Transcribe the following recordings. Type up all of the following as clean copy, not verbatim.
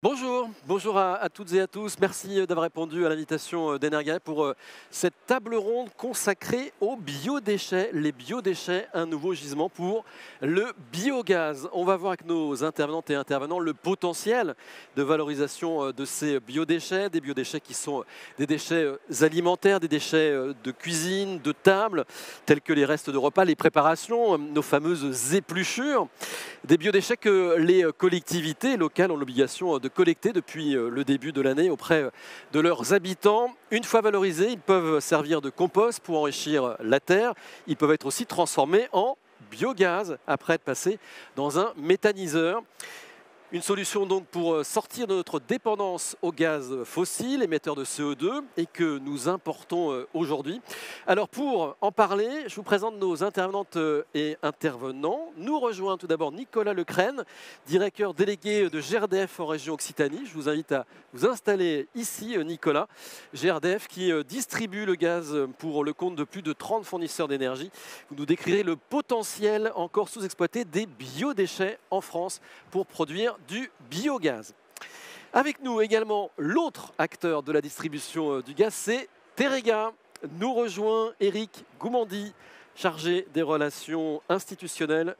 Bonjour, bonjour à toutes et à tous. Merci d'avoir répondu à l'invitation d'Energia pour cette table ronde consacrée aux biodéchets. Les biodéchets, un nouveau gisement pour le biogaz. On va voir avec nos intervenantes et intervenants le potentiel de valorisation de ces biodéchets, des biodéchets qui sont des déchets alimentaires, des déchets de cuisine, de table, tels que les restes de repas, les préparations, nos fameuses épluchures. Des biodéchets que les collectivités locales ont l'obligation de collecter depuis le début de l'année auprès de leurs habitants. Une fois valorisés, ils peuvent servir de compost pour enrichir la terre. Ils peuvent être aussi transformés en biogaz après être passés dans un méthaniseur. Une solution donc pour sortir de notre dépendance au gaz fossile, émetteur de CO2, et que nous importons aujourd'hui. Alors pour en parler, je vous présente nos intervenantes et intervenants. Nous rejoint tout d'abord Nicolas Lecrène, directeur délégué de GRDF en région Occitanie. Je vous invite à vous installer ici, Nicolas. GRDF qui distribue le gaz pour le compte de plus de 30 fournisseurs d'énergie. Vous nous décrirez le potentiel encore sous-exploité des biodéchets en France pour produire du biogaz. Avec nous également l'autre acteur de la distribution du gaz, c'est Teréga. Nous rejoint Éric Goumandi, chargé des relations institutionnelles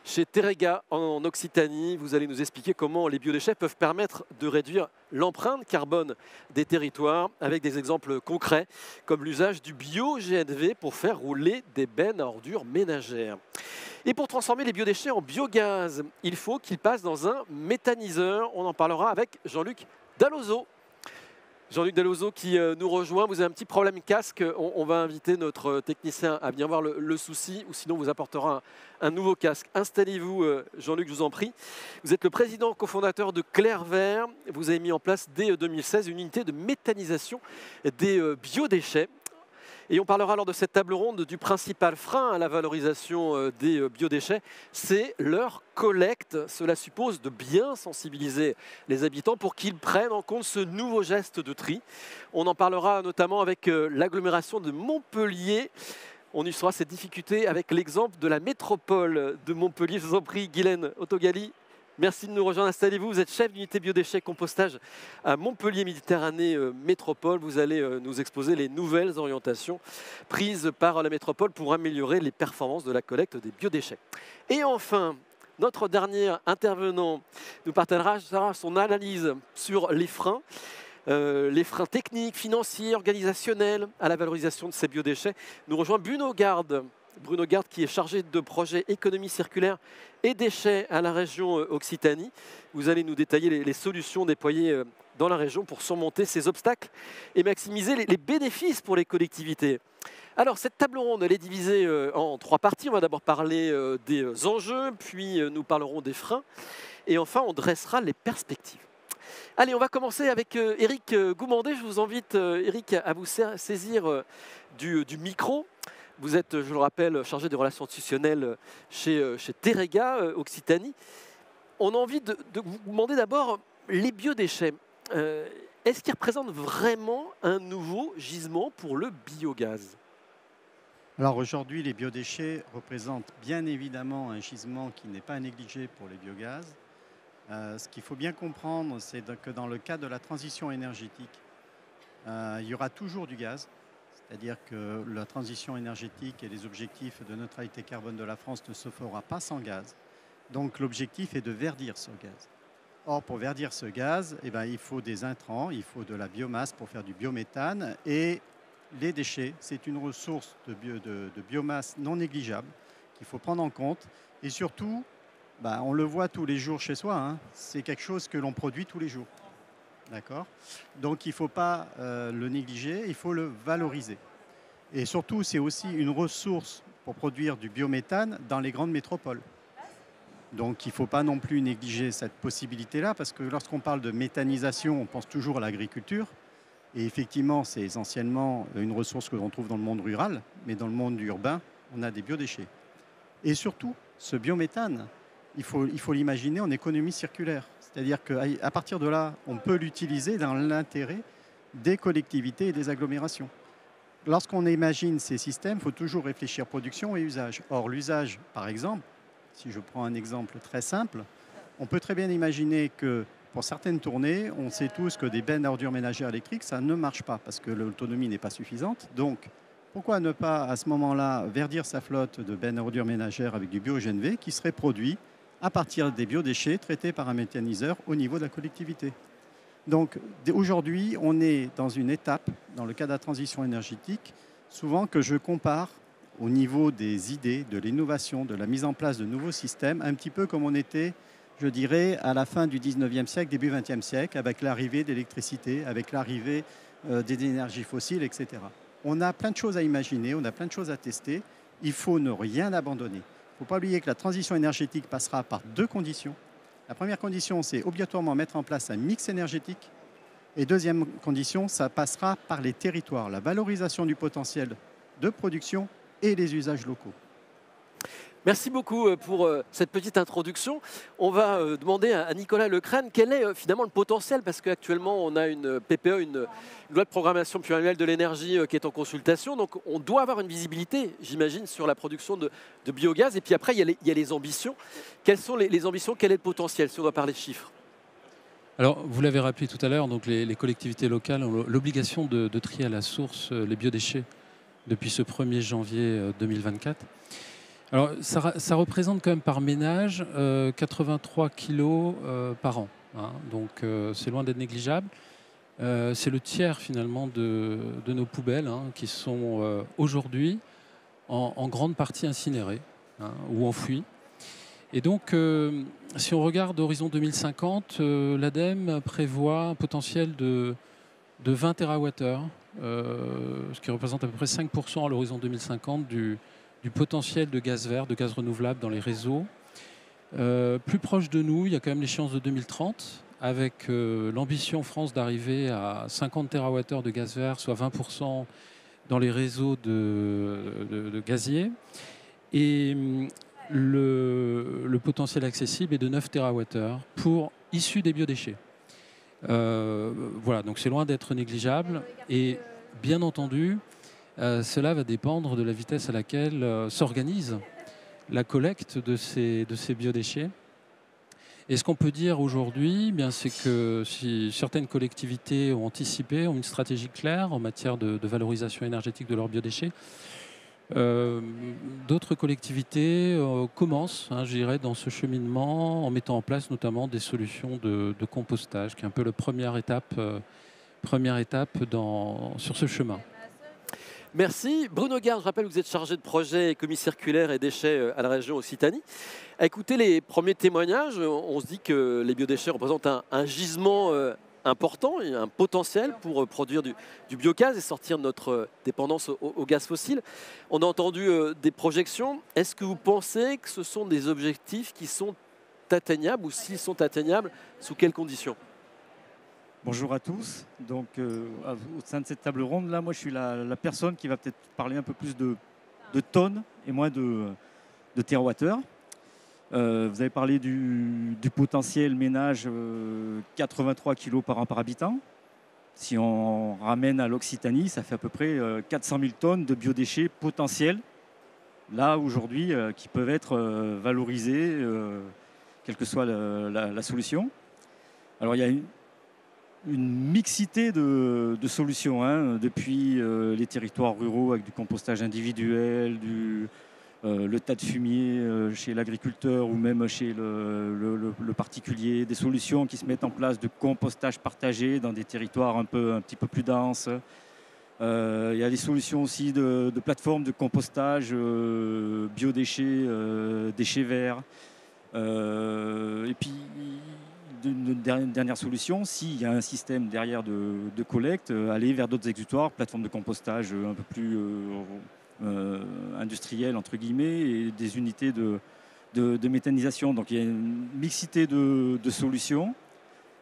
chez Teréga en Occitanie. Vous allez nous expliquer comment les biodéchets peuvent permettre de réduire l'empreinte carbone des territoires avec des exemples concrets comme l'usage du bio-GNV pour faire rouler des bennes à ordures ménagères. Et pour transformer les biodéchets en biogaz, il faut qu'ils passent dans un méthaniseur. On en parlera avec Jean-Luc Dallozo. Jean-Luc Dallozo qui nous rejoint. Vous avez un petit problème casque. On va inviter notre technicien à venir voir le souci ou sinon vous apportera un nouveau casque. Installez-vous, Jean-Luc, je vous en prie. Vous êtes le président cofondateur de Clairvert. Vous avez mis en place dès 2016 une unité de méthanisation des biodéchets. Et on parlera lors de cette table ronde du principal frein à la valorisation des biodéchets, c'est leur collecte. Cela suppose de bien sensibiliser les habitants pour qu'ils prennent en compte ce nouveau geste de tri. On en parlera notamment avec l'agglomération de Montpellier. On illustrera ces difficultés avec l'exemple de la métropole de Montpellier. Je vous en prie, Guylaine Autogali. Merci de nous rejoindre. Installez-vous. Vous êtes chef d'unité biodéchets compostage à Montpellier Méditerranée Métropole. Vous allez nous exposer les nouvelles orientations prises par la métropole pour améliorer les performances de la collecte des biodéchets. Et enfin, notre dernier intervenant nous partagera son analyse sur les freins techniques, financiers, organisationnels à la valorisation de ces biodéchets. Nous rejoint Bruno Garde. Bruno Garde qui est chargé de projet économie circulaire et déchets à la région Occitanie. Vous allez nous détailler les solutions déployées dans la région pour surmonter ces obstacles et maximiser les bénéfices pour les collectivités. Alors cette table ronde elle est divisée en trois parties. On va d'abord parler des enjeux, puis nous parlerons des freins et enfin on dressera les perspectives. Allez, on va commencer avec Éric Goumandé. Je vous invite, Éric, à vous saisir du micro. Vous êtes, je le rappelle, chargé des relations institutionnelles chez Teréga Occitanie. On a envie de vous demander d'abord les biodéchets. Est-ce qu'ils représentent vraiment un nouveau gisement pour le biogaz? Alors aujourd'hui, les biodéchets représentent bien évidemment un gisement qui n'est pas à négliger pour les biogaz. Ce qu'il faut bien comprendre, c'est que dans le cadre de la transition énergétique, il y aura toujours du gaz. C'est-à-dire que la transition énergétique et les objectifs de neutralité carbone de la France ne se fera pas sans gaz. Donc l'objectif est de verdir ce gaz. Or, pour verdir ce gaz, il faut des intrants, il faut de la biomasse pour faire du biométhane. Et les déchets, c'est une ressource de biomasse non négligeable qu'il faut prendre en compte. Et surtout, on le voit tous les jours chez soi, hein, c'est quelque chose que l'on produit tous les jours. D'accord. Donc il ne faut pas le négliger, il faut le valoriser. Et surtout, c'est aussi une ressource pour produire du biométhane dans les grandes métropoles. Donc il ne faut pas non plus négliger cette possibilité-là, parce que lorsqu'on parle de méthanisation, on pense toujours à l'agriculture. Et effectivement, c'est essentiellement une ressource que l'on trouve dans le monde rural, mais dans le monde urbain, on a des biodéchets. Et surtout, ce biométhane, il faut l'imaginer en économie circulaire. C'est-à-dire qu'à partir de là, on peut l'utiliser dans l'intérêt des collectivités et des agglomérations. Lorsqu'on imagine ces systèmes, il faut toujours réfléchir production et usage. Or, l'usage, par exemple, si je prends un exemple très simple, on peut très bien imaginer que pour certaines tournées, on sait tous que des bennes à ordures ménagères électriques, ça ne marche pas parce que l'autonomie n'est pas suffisante. Donc, pourquoi ne pas, à ce moment-là, verdir sa flotte de bennes à ordures ménagères avec du biogène V qui serait produit à partir des biodéchets traités par un méthaniseur au niveau de la collectivité. Donc, aujourd'hui, on est dans une étape, dans le cas de la transition énergétique, souvent que je compare au niveau des idées, de l'innovation, de la mise en place de nouveaux systèmes, un petit peu comme on était, je dirais, à la fin du 19e siècle, début 20e siècle, avec l'arrivée de l'électricité, avec l'arrivée des énergies fossiles, etc. On a plein de choses à imaginer, on a plein de choses à tester. Il faut ne rien abandonner. Il ne faut pas oublier que la transition énergétique passera par deux conditions. La première condition, c'est obligatoirement mettre en place un mix énergétique. Et deuxième condition, ça passera par les territoires, la valorisation du potentiel de production et les usages locaux. Merci beaucoup pour cette petite introduction. On va demander à Nicolas Lecrène quel est finalement le potentiel, parce qu'actuellement on a une PPE, une loi de programmation pluriannuelle de l'énergie qui est en consultation. Donc on doit avoir une visibilité, j'imagine, sur la production de biogaz. Et puis après, il y a les ambitions. Quelles sont les ambitions? Quel est le potentiel, si on doit parler de chiffres? Alors, vous l'avez rappelé tout à l'heure, donc les collectivités locales ont l'obligation de trier à la source les biodéchets depuis ce 1er janvier 2024. Alors, ça représente quand même par ménage 83 kilos par an. Hein, donc, c'est loin d'être négligeable. C'est le tiers finalement de nos poubelles qui sont aujourd'hui en grande partie incinérées ou enfouies. Et donc, si on regarde Horizon 2050, l'ADEME prévoit un potentiel de 20 TWh, ce qui représente à peu près 5% à l'horizon 2050 du potentiel de gaz vert, de gaz renouvelable dans les réseaux. Plus proche de nous, il y a quand même l'échéance de 2030, avec l'ambition France d'arriver à 50 TWh de gaz vert, soit 20% dans les réseaux de gaziers. Et le potentiel accessible est de 9 TWh issus des biodéchets. Voilà, donc c'est loin d'être négligeable. Et bien entendu, cela va dépendre de la vitesse à laquelle s'organise la collecte de ces biodéchets. Et ce qu'on peut dire aujourd'hui, c'est que si certaines collectivités ont anticipé, ont une stratégie claire en matière de valorisation énergétique de leurs biodéchets, d'autres collectivités commencent, je dirais, dans ce cheminement en mettant en place notamment des solutions de compostage, qui est un peu la première étape sur ce chemin. Merci. Bruno Garde, je rappelle que vous êtes chargé de projet économie circulaire et déchets à la région Occitanie. À écouter les premiers témoignages, on se dit que les biodéchets représentent un gisement important, et un potentiel pour produire du biogaz et sortir de notre dépendance au gaz fossile. On a entendu des projections. Est-ce que vous pensez que ce sont des objectifs qui sont atteignables, ou s'ils sont atteignables, sous quelles conditions? Bonjour à tous. Donc, au sein de cette table ronde, là, moi, je suis la personne qui va peut-être parler un peu plus de tonnes et moins de térawattheures. Vous avez parlé du potentiel ménage 83 kg par an par habitant. Si on ramène à l'Occitanie, ça fait à peu près 400 000 tonnes de biodéchets potentiels, là, aujourd'hui, qui peuvent être valorisés, quelle que soit la solution. Alors, il y a une mixité de solutions, depuis les territoires ruraux avec du compostage individuel, le tas de fumier chez l'agriculteur ou même chez le particulier, des solutions qui se mettent en place de compostage partagé dans des territoires un petit peu plus denses. Il y a des solutions aussi de plateformes de compostage, biodéchets, déchets verts. Et puis, une dernière solution, s'il y a un système derrière de collecte, aller vers d'autres exutoires, plateformes de compostage un peu plus industrielles, entre guillemets, et des unités de méthanisation. Donc il y a une mixité de solutions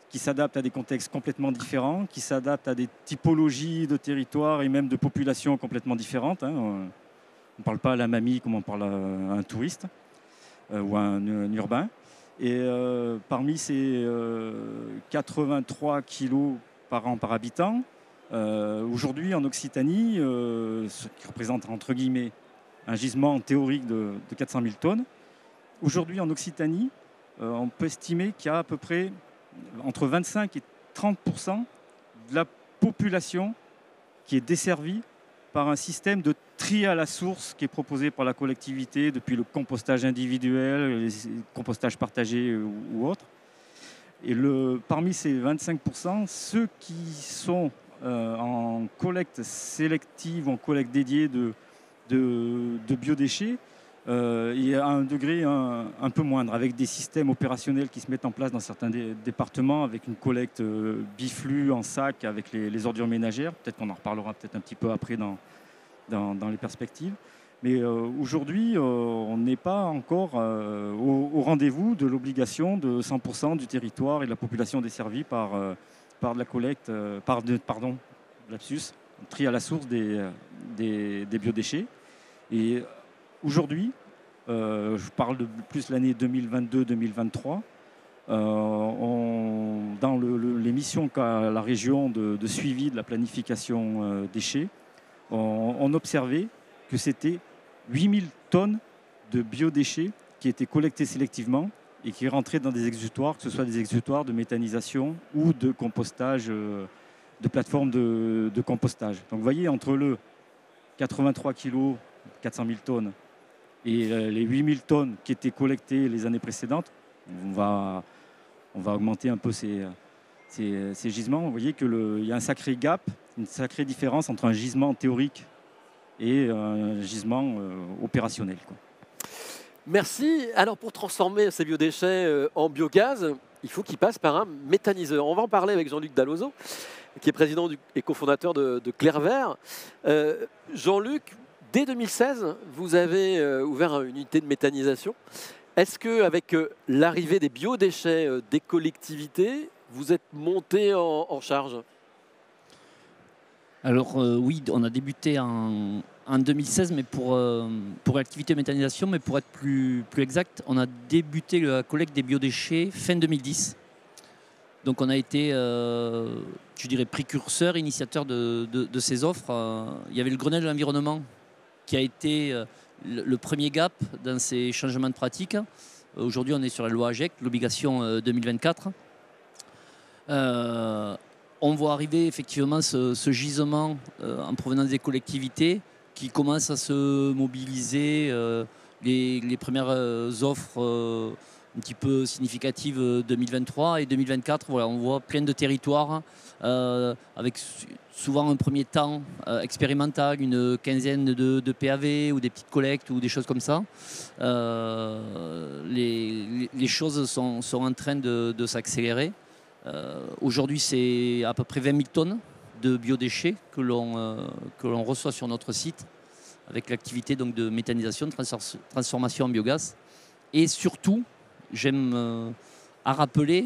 qui s'adaptent à des contextes complètement différents, qui s'adaptent à des typologies de territoires et même de populations complètement différentes. On ne parle pas à la mamie comme on parle à un touriste ou à un urbain. Et parmi ces 83 kilos par an par habitant, aujourd'hui en Occitanie, ce qui représente entre guillemets un gisement théorique de 400 000 tonnes, aujourd'hui en Occitanie, on peut estimer qu'il y a à peu près entre 25 et 30% de la population qui est desservie par un système de tri à la source qui est proposé par la collectivité depuis le compostage individuel, le compostage partagé ou autre. Et parmi ces 25%, ceux qui sont en collecte sélective, en collecte dédiée de biodéchets, il y a un degré un peu moindre, avec des systèmes opérationnels qui se mettent en place dans certains départements, avec une collecte biflux en sac avec les ordures ménagères. Peut-être qu'on en reparlera peut-être un petit peu après dans les perspectives. Mais aujourd'hui, on n'est pas encore au rendez-vous de l'obligation de 100% du territoire et de la population desservie par de la collecte, tri à la source des biodéchets. Et aujourd'hui, je parle de plus l'année 2022-2023, dans les missions qu'a la région de suivi de la planification déchets, on observait que c'était 8000 tonnes de biodéchets qui étaient collectés sélectivement et qui rentraient dans des exutoires, que ce soit des exutoires de méthanisation ou de compostage, de plateformes de compostage. Donc vous voyez, entre le 83 kg, 400 000 tonnes, et les 8000 tonnes qui étaient collectées les années précédentes, on va augmenter un peu ces gisements. Vous voyez qu'il y a un sacré gap, une sacrée différence entre un gisement théorique et un gisement opérationnel, quoi. Merci. Alors pour transformer ces biodéchets en biogaz, il faut qu'ils passent par un méthaniseur. On va en parler avec Jean-Luc Dallozo, qui est président et cofondateur de Clairvert. Jean-Luc, dès 2016, vous avez ouvert une unité de méthanisation. Est-ce qu'avec l'arrivée des biodéchets des collectivités, vous êtes monté en charge? Alors oui, on a débuté en 2016, mais pour l'activité méthanisation, mais pour être plus exact, on a débuté la collecte des biodéchets fin 2010. Donc on a été, je dirais, précurseur, initiateur de ces offres. Il y avait le Grenelle de l'environnement qui a été le premier gap dans ces changements de pratiques. Aujourd'hui, on est sur la loi AGEC, l'obligation 2024. On voit arriver effectivement ce gisement en provenance des collectivités qui commence à se mobiliser. Les premières offres un petit peu significatives 2023 et 2024, voilà, on voit plein de territoires avec souvent un premier temps expérimental, une quinzaine de PAV ou des petites collectes ou des choses comme ça. Les choses sont en train de s'accélérer. Aujourd'hui, c'est à peu près 20 000 tonnes de biodéchets que l'on reçoit sur notre site avec l'activité donc de méthanisation, de transformation en biogaz. Et surtout, j'aime à rappeler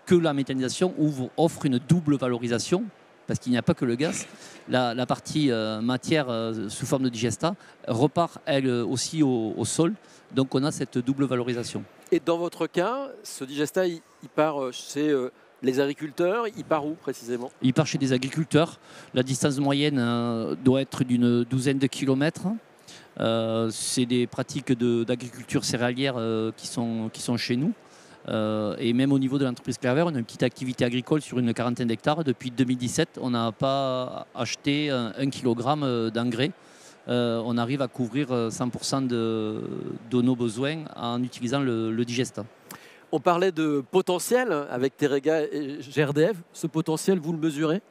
que la méthanisation offre une double valorisation, parce qu'il n'y a pas que le gaz. La partie matière sous forme de digesta repart elle aussi au sol, donc on a cette double valorisation. Et dans votre cas, ce digesta, il part chez les agriculteurs, il part où précisément? Il part chez des agriculteurs. La distance moyenne doit être d'une douzaine de kilomètres. C'est des pratiques d'agriculture céréalière qui sont chez nous. Et même au niveau de l'entreprise Clairvert, on a une petite activité agricole sur une quarantaine d'hectares. Depuis 2017, on n'a pas acheté 1 kg d'engrais. On arrive à couvrir 100% de nos besoins en utilisant le digesta. On parlait de potentiel avec Teréga et GRDF. Ce potentiel, vous le mesurez?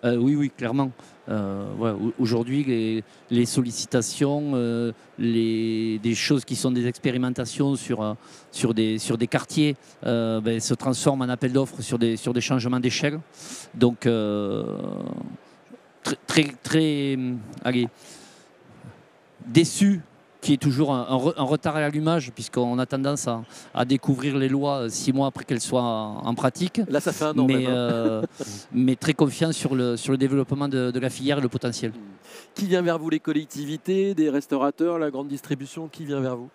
Oui, clairement. Voilà, aujourd'hui, les sollicitations, des choses qui sont des expérimentations sur des quartiers se transforment en appel d'offres sur des changements d'échelle. Donc, très déçu qu'il y ait toujours un retard à l'allumage, puisqu'on a tendance à découvrir les lois 6 mois après qu'elles soient en pratique. Là, ça fait un an même. Mais très confiant sur le développement de la filière et le potentiel. Qui vient vers vous? Les collectivités, des restaurateurs, la grande distribution? Qui vient vers vous?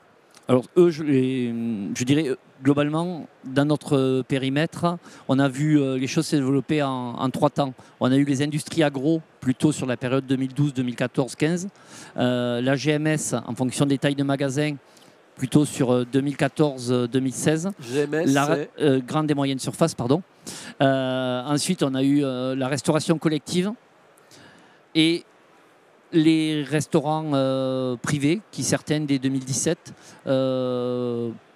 Alors eux, je dirais globalement, dans notre périmètre, on a vu les choses se développer en 3 temps. On a eu les industries agro, plutôt sur la période 2012, 2014, 2015. La GMS, en fonction des tailles de magasins, plutôt sur 2014-2016. GMS, Grande et moyenne surface, pardon. Ensuite, on a eu la restauration collective et les restaurants privés qui, certains dès 2017,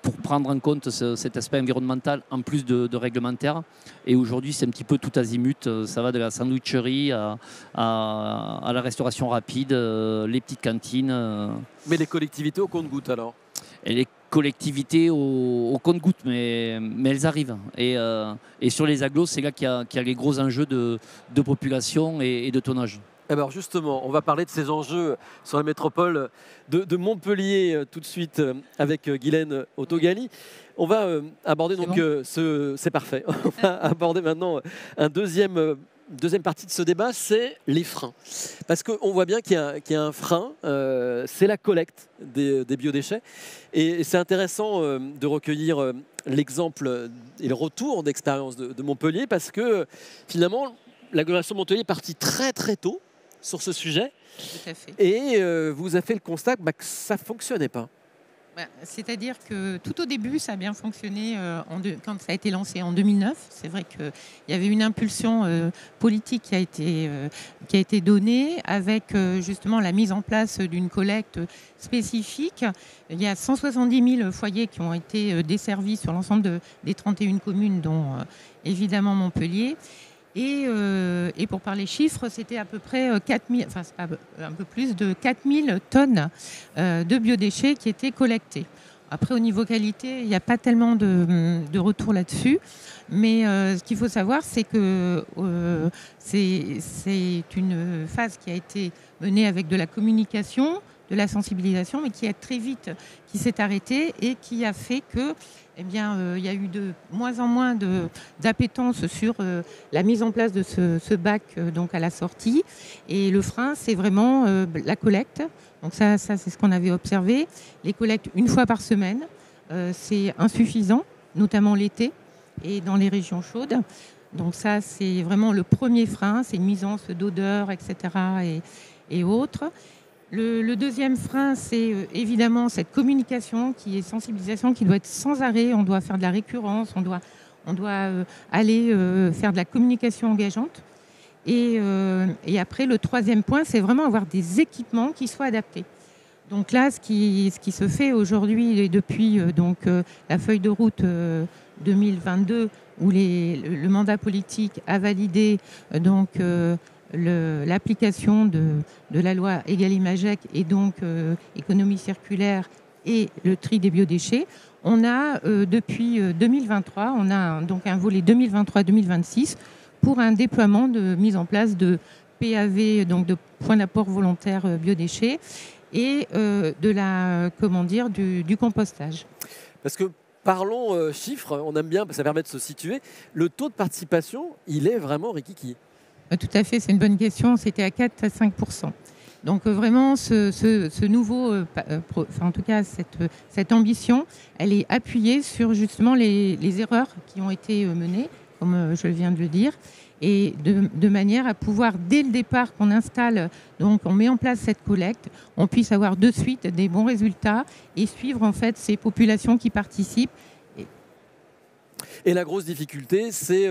pour prendre en compte cet aspect environnemental en plus de réglementaire. Et aujourd'hui, c'est un petit peu tout azimut. Ça va de la sandwicherie à la restauration rapide, les petites cantines. Mais les collectivités au compte-gouttes alors? Et les collectivités au compte-gouttes, mais elles arrivent. Et sur les agglos, c'est là qu'il y a les gros enjeux de population et de tonnage. Alors justement, on va parler de ces enjeux sur la métropole de Montpellier tout de suite avec Guylaine Autogali. On va aborder donc c'est parfait. On va aborder maintenant un deuxième partie de ce débat, c'est les freins. Parce qu'on voit bien qu'il y a un frein, c'est la collecte des biodéchets. Et c'est intéressant de recueillir l'exemple et le retour d'expérience de Montpellier parce que finalement, l'agglomération de Montpellier est partie très très tôt sur ce sujet. Tout à fait. Et vous avez fait le constat que ça ne fonctionnait pas. C'est-à-dire que tout au début, ça a bien fonctionné quand ça a été lancé en 2009. C'est vrai qu'il y avait une impulsion politique qui a été donnée avec justement la mise en place d'une collecte spécifique. Il y a 170 000 foyers qui ont été desservis sur l'ensemble des 31 communes, dont évidemment Montpellier. Et pour parler chiffres, c'était à peu près un peu plus de 4000 tonnes de biodéchets qui étaient collectés. Après, au niveau qualité, il n'y a pas tellement de retour là-dessus. Mais ce qu'il faut savoir, c'est que c'est une phase qui a été menée avec de la communication, de la sensibilisation, mais qui s'est arrêtée et qui a fait que il y a eu de moins en moins d'appétence sur la mise en place de ce bac donc à la sortie. Et le frein, c'est vraiment la collecte. Donc ça c'est ce qu'on avait observé. Les collectes une fois par semaine, c'est insuffisant, notamment l'été et dans les régions chaudes. Donc ça, c'est vraiment le premier frein, c'est une nuisance d'odeur, etc. et autres. Le deuxième frein, c'est évidemment cette communication qui est sensibilisation, qui doit être sans arrêt. On doit faire de la récurrence, on doit aller faire de la communication engageante. Et après, le troisième point, c'est vraiment avoir des équipements qui soient adaptés. Donc là, ce qui se fait aujourd'hui et depuis la feuille de route 2022, où le mandat politique a validé l'application de la loi Égalim-Agec et donc économie circulaire et le tri des biodéchets. On a depuis 2023, on a donc un volet 2023-2026 pour un déploiement de mise en place de PAV, donc de points d'apport volontaires biodéchets et du compostage. Parce que parlons chiffres, on aime bien, ça permet de se situer. Le taux de participation, il est vraiment rikiki. Tout à fait, c'est une bonne question. C'était à 4 à 5%. Donc vraiment, ce nouveau, en tout cas cette ambition, elle est appuyée sur justement les erreurs qui ont été menées, comme je viens de le dire, et de manière à pouvoir, dès le départ qu'on installe, donc on met en place cette collecte, on puisse avoir de suite des bons résultats et suivre en fait ces populations qui participent. Et la grosse difficulté, c'est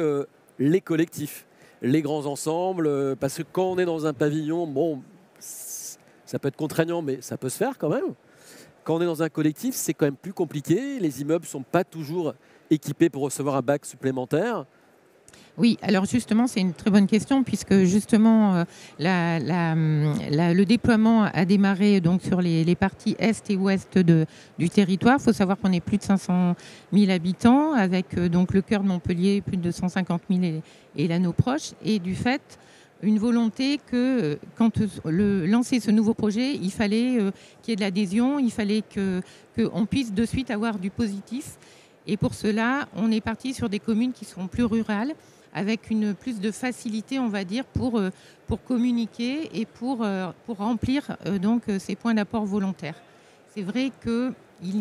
les collectifs. Les grands ensembles, parce que quand on est dans un pavillon, bon, ça peut être contraignant, mais ça peut se faire quand même. Quand on est dans un collectif, c'est quand même plus compliqué. Les immeubles ne sont pas toujours équipés pour recevoir un bac supplémentaire. Oui, alors justement, c'est une très bonne question puisque justement, le déploiement a démarré donc, sur les parties est et ouest du territoire. Il faut savoir qu'on est plus de 500 000 habitants avec donc, le cœur de Montpellier, plus de 150 000 et l'anneau proche. Et du fait, une volonté que quand lancer ce nouveau projet, il fallait qu'il y ait de l'adhésion, il fallait qu'on puisse de suite avoir du positif. Et pour cela, on est parti sur des communes qui sont plus rurales, avec plus de facilité, on va dire, pour communiquer et pour remplir donc ces points d'apport volontaires. C'est vrai qu'il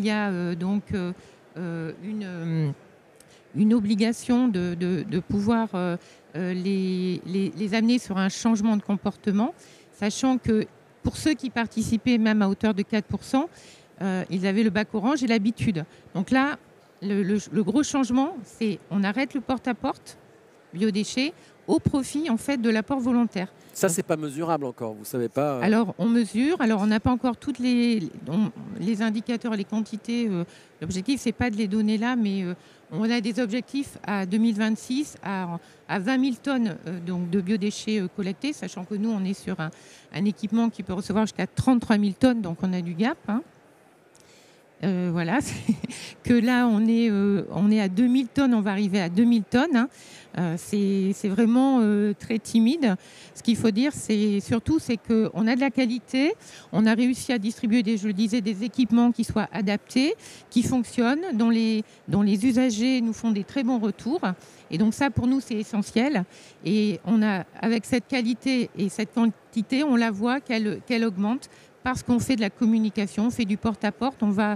y a une obligation de pouvoir les amener sur un changement de comportement, sachant que pour ceux qui participaient, même à hauteur de 4%, ils avaient le bac orange et l'habitude. Donc là, le gros changement, c'est on arrête le porte-à-porte biodéchets au profit en fait de l'apport volontaire. Ça, c'est pas mesurable encore, vous savez pas. Alors, on mesure. Alors, on n'a pas encore toutes les indicateurs, les quantités. L'objectif, c'est pas de les donner là, mais on a des objectifs à 2026 à 20 000 tonnes donc de biodéchets collectés, sachant que nous, on est sur un équipement qui peut recevoir jusqu'à 33 000 tonnes, donc on a du gap. Hein. Voilà, que là, on est à 2000 tonnes, on va arriver à 2000 tonnes. Hein. C'est vraiment très timide. Ce qu'il faut dire, c'est qu'on a de la qualité, on a réussi à distribuer, je le disais, des équipements qui soient adaptés, qui fonctionnent, dont les usagers nous font des très bons retours. Et donc ça, pour nous, c'est essentiel. Et avec cette qualité et cette quantité, on la voit qu'elle augmente. Parce qu'on fait de la communication, on fait du porte-à-porte, on va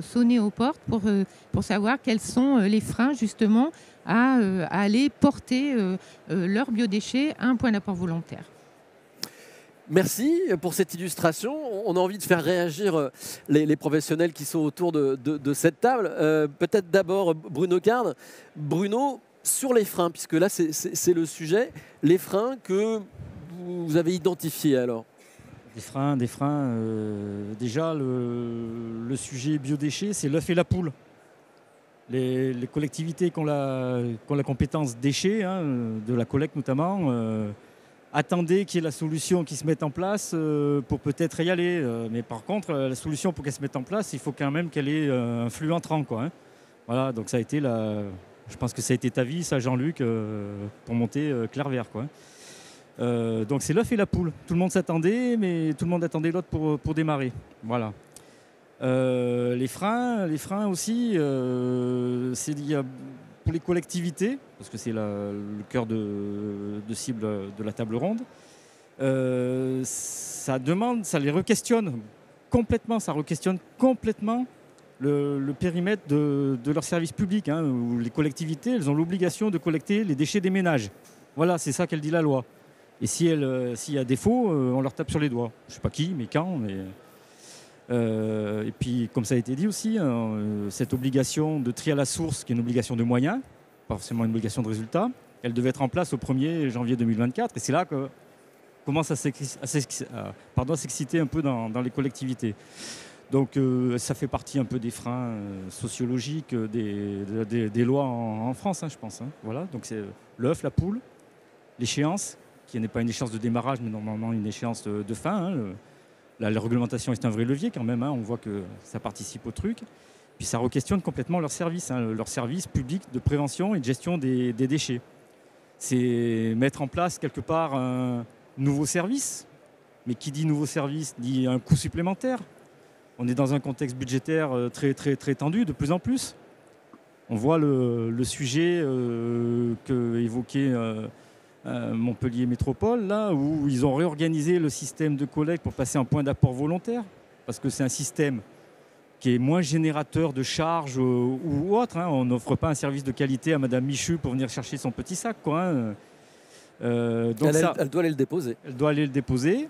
sonner aux portes pour savoir quels sont les freins justement à aller porter leurs biodéchets à un point d'apport volontaire. Merci pour cette illustration. On a envie de faire réagir les professionnels qui sont autour de cette table. Peut-être d'abord Bruno Carne. Bruno, sur les freins, puisque là c'est le sujet, les freins que vous avez identifiés alors. Des freins. Déjà, le sujet biodéchets, c'est l'œuf et la poule. Les collectivités qui ont la compétence déchets, hein, de la collecte notamment, attendaient qu'il y ait la solution qui se mette en place pour peut-être y aller. Mais par contre, la solution pour qu'elle se mette en place, il faut quand même qu'elle ait un flux entrant, quoi, hein. Voilà, donc ça a été je pense que ça a été ta vie, ça, Jean-Luc, pour monter Clair-Vert, quoi. Donc c'est l'œuf et la poule. Tout le monde s'attendait, mais tout le monde attendait l'autre pour démarrer. Voilà. Les freins aussi, c'est pour les collectivités, parce que c'est le cœur de cible de la table ronde. Ça les re-questionne complètement, le périmètre de leur service public, hein, où les collectivités, elles ont l'obligation de collecter les déchets des ménages. Voilà, c'est ça qu'elle dit la loi. Et s'il y a défaut, on leur tape sur les doigts. Je ne sais pas qui, mais quand. Et puis, comme ça a été dit aussi, cette obligation de tri à la source, qui est une obligation de moyens, pas forcément une obligation de résultat, elle devait être en place au 1er janvier 2024. Et c'est là que commence à s'exciter un peu dans les collectivités. Donc, ça fait partie un peu des freins sociologiques des lois en France, hein, je pense. Hein. Voilà. Donc, c'est l'œuf, la poule, l'échéance, qui n'est pas une échéance de démarrage, mais normalement une échéance de fin. Hein. La réglementation est un vrai levier quand même, hein. On voit que ça participe au truc. Puis ça re-questionne complètement leur service, hein, leur service public de prévention et de gestion des déchets. C'est mettre en place quelque part un nouveau service, mais qui dit nouveau service dit un coût supplémentaire. On est dans un contexte budgétaire très, très, très tendu, de plus en plus. On voit le sujet qu'évoquait Montpellier Métropole, là où ils ont réorganisé le système de collecte pour passer en point d'apport volontaire, parce que c'est un système qui est moins générateur de charges ou autre, hein. On n'offre pas un service de qualité à Madame Michu pour venir chercher son petit sac, quoi, hein. Donc elle doit aller le déposer. Elle doit aller le déposer.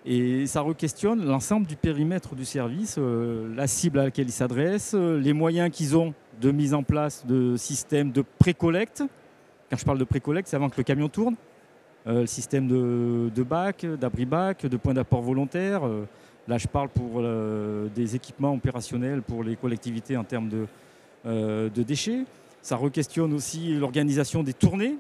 Et ça re-questionne l'ensemble du périmètre du service, la cible à laquelle ils s'adressent, les moyens qu'ils ont de mise en place de systèmes de pré-collecte. Quand je parle de pré-collecte, c'est avant que le camion tourne. Le système de bac, d'abri-bac, de points d'apport volontaire. Là, je parle pour des équipements opérationnels pour les collectivités en termes de déchets. Ça re-questionne aussi l'organisation des tournées.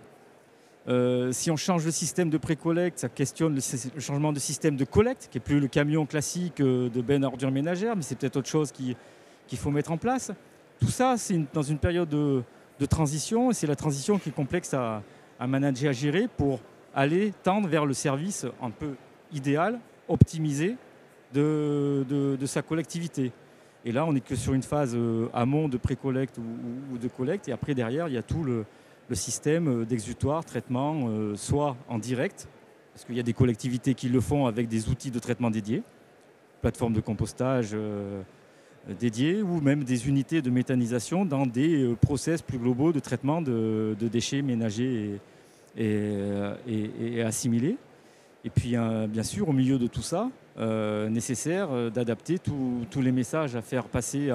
Si on change le système de pré-collecte, ça questionne le changement de système de collecte, qui n'est plus le camion classique de benne à ordures ménagères, mais c'est peut-être autre chose qu'il faut mettre en place. Tout ça, c'est dans une période de transition, et c'est la transition qui est complexe à manager, à gérer, pour aller tendre vers le service un peu idéal, optimisé de sa collectivité. Et là, on n'est que sur une phase amont de pré-collecte ou de collecte, et après, derrière, il y a tout le système d'exutoire, traitement, soit en direct, parce qu'il y a des collectivités qui le font avec des outils de traitement dédiés, plateformes de compostage dédiées, ou même des unités de méthanisation dans des process plus globaux de traitement de déchets ménagers et assimilés. Et puis, bien sûr, au milieu de tout ça, nécessaire d'adapter tous les messages à faire passer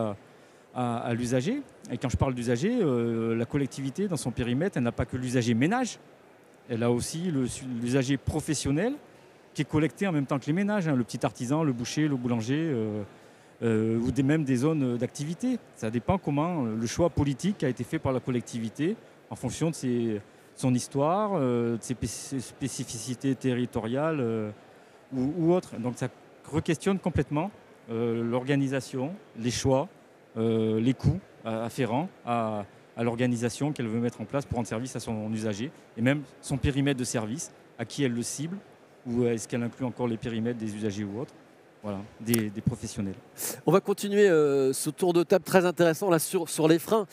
à l'usager. Et quand je parle d'usager, la collectivité, dans son périmètre, elle n'a pas que l'usager ménage, elle a aussi l'usager professionnel qui est collecté en même temps que les ménages, hein, le petit artisan, le boucher, le boulanger, ou même des zones d'activité. Ça dépend comment le choix politique a été fait par la collectivité en fonction de son histoire, de ses spécificités territoriales ou autres. Donc ça re-questionne complètement l'organisation, les choix, les coûts afférents à l'organisation qu'elle veut mettre en place pour rendre service à son usager, et même son périmètre de service, à qui elle le cible, ou est-ce qu'elle inclut encore les périmètres des usagers ou autres. Voilà, des professionnels. On va continuer ce tour de table très intéressant là sur les freins.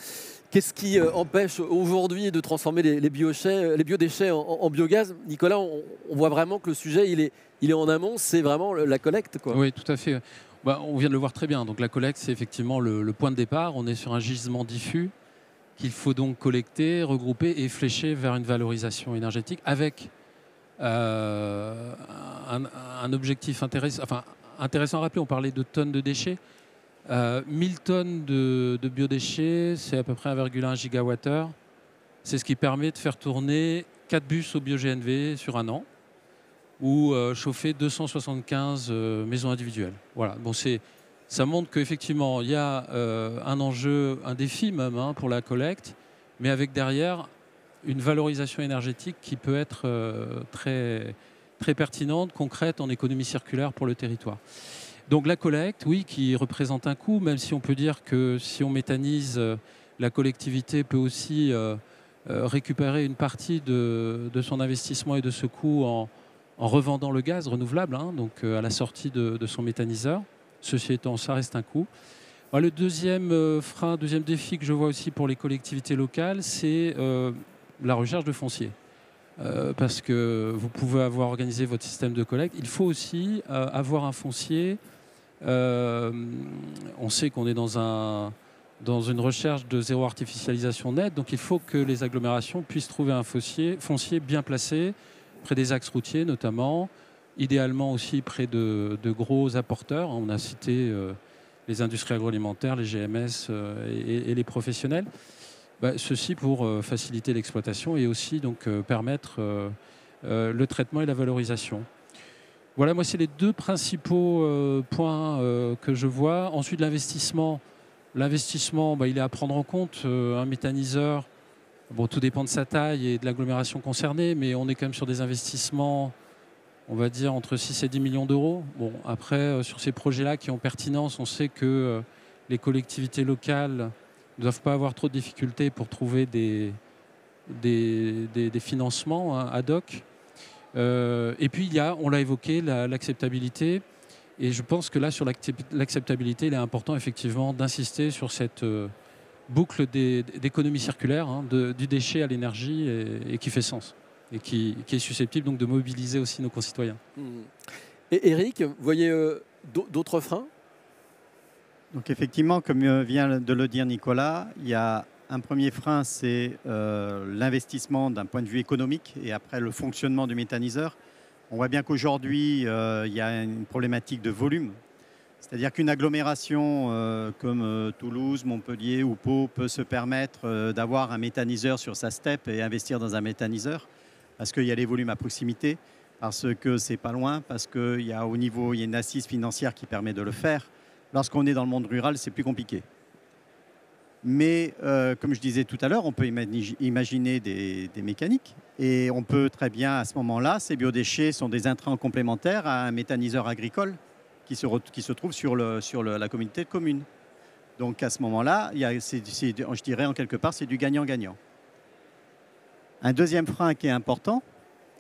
Qu'est-ce qui empêche aujourd'hui de transformer les biodéchets en biogaz? Nicolas, on voit vraiment que le sujet il est en amont, c'est vraiment la collecte, quoi. Oui, tout à fait. Bah, on vient de le voir très bien. Donc la collecte, c'est effectivement le point de départ. On est sur un gisement diffus qu'il faut donc collecter, regrouper et flécher vers une valorisation énergétique avec un objectif intéressant. Enfin, intéressant à rappeler, on parlait de tonnes de déchets. 1000 tonnes de biodéchets, c'est à peu près 1,1 gigawattheure. C'est ce qui permet de faire tourner 4 bus au bio-GNV sur un an ou chauffer 275 maisons individuelles. Voilà. Bon, ça montre qu'effectivement, il y a un enjeu, un défi même pour la collecte, mais avec derrière une valorisation énergétique qui peut être très, très pertinente, concrète en économie circulaire pour le territoire. Donc la collecte, oui, qui représente un coût, même si on peut dire que si on méthanise, la collectivité peut aussi récupérer une partie de son investissement et de ce coût en revendant le gaz renouvelable, donc à la sortie de son méthaniseur. Ceci étant, ça reste un coût. Alors, le deuxième deuxième défi que je vois aussi pour les collectivités locales, c'est la recherche de foncier. Parce que vous pouvez avoir organisé votre système de collecte. Il faut aussi avoir un foncier. On sait qu'on est dans une recherche de zéro artificialisation nette, donc il faut que les agglomérations puissent trouver un foncier bien placé, près des axes routiers notamment, idéalement aussi près de gros apporteurs. On a cité les industries agroalimentaires, les GMS et les professionnels. Ceci pour faciliter l'exploitation et aussi donc, permettre le traitement et la valorisation. Voilà, moi, c'est les deux principaux points que je vois. Ensuite, l'investissement. L'investissement, il est à prendre en compte. Un méthaniseur, tout dépend de sa taille et de l'agglomération concernée, mais on est quand même sur des investissements, on va dire, entre 6 et 10 millions d'euros. Bon, après, sur ces projets-là qui ont pertinence, on sait que les collectivités locales ne doivent pas avoir trop de difficultés pour trouver des financements ad hoc. Et puis, on l'a évoqué, l'acceptabilité. Et je pense que là, sur l'acceptabilité, il est important effectivement d'insister sur cette boucle d'économie circulaire, du déchet à l'énergie, et qui fait sens, et qui est susceptible donc de mobiliser aussi nos concitoyens. Et Eric, vous voyez d'autres freins? Donc effectivement, comme vient de le dire Nicolas, il y a un premier frein, c'est l'investissement d'un point de vue économique et après le fonctionnement du méthaniseur. On voit bien qu'aujourd'hui, il y a une problématique de volume. C'est-à-dire qu'une agglomération comme Toulouse, Montpellier ou Pau peut se permettre d'avoir un méthaniseur sur sa steppe et investir dans un méthaniseur parce qu'il y a les volumes à proximité, parce que c'est pas loin, parce qu'il y a au niveau, il y a une assise financière qui permet de le faire. Lorsqu'on est dans le monde rural, c'est plus compliqué. Mais comme je disais tout à l'heure, on peut imaginer des mécaniques et on peut très bien, à ce moment-là, ces biodéchets sont des intrants complémentaires à un méthaniseur agricole qui se trouve sur la communauté de communes. Donc à ce moment-là, je dirais en quelque part, c'est du gagnant-gagnant. Un deuxième frein qui est important,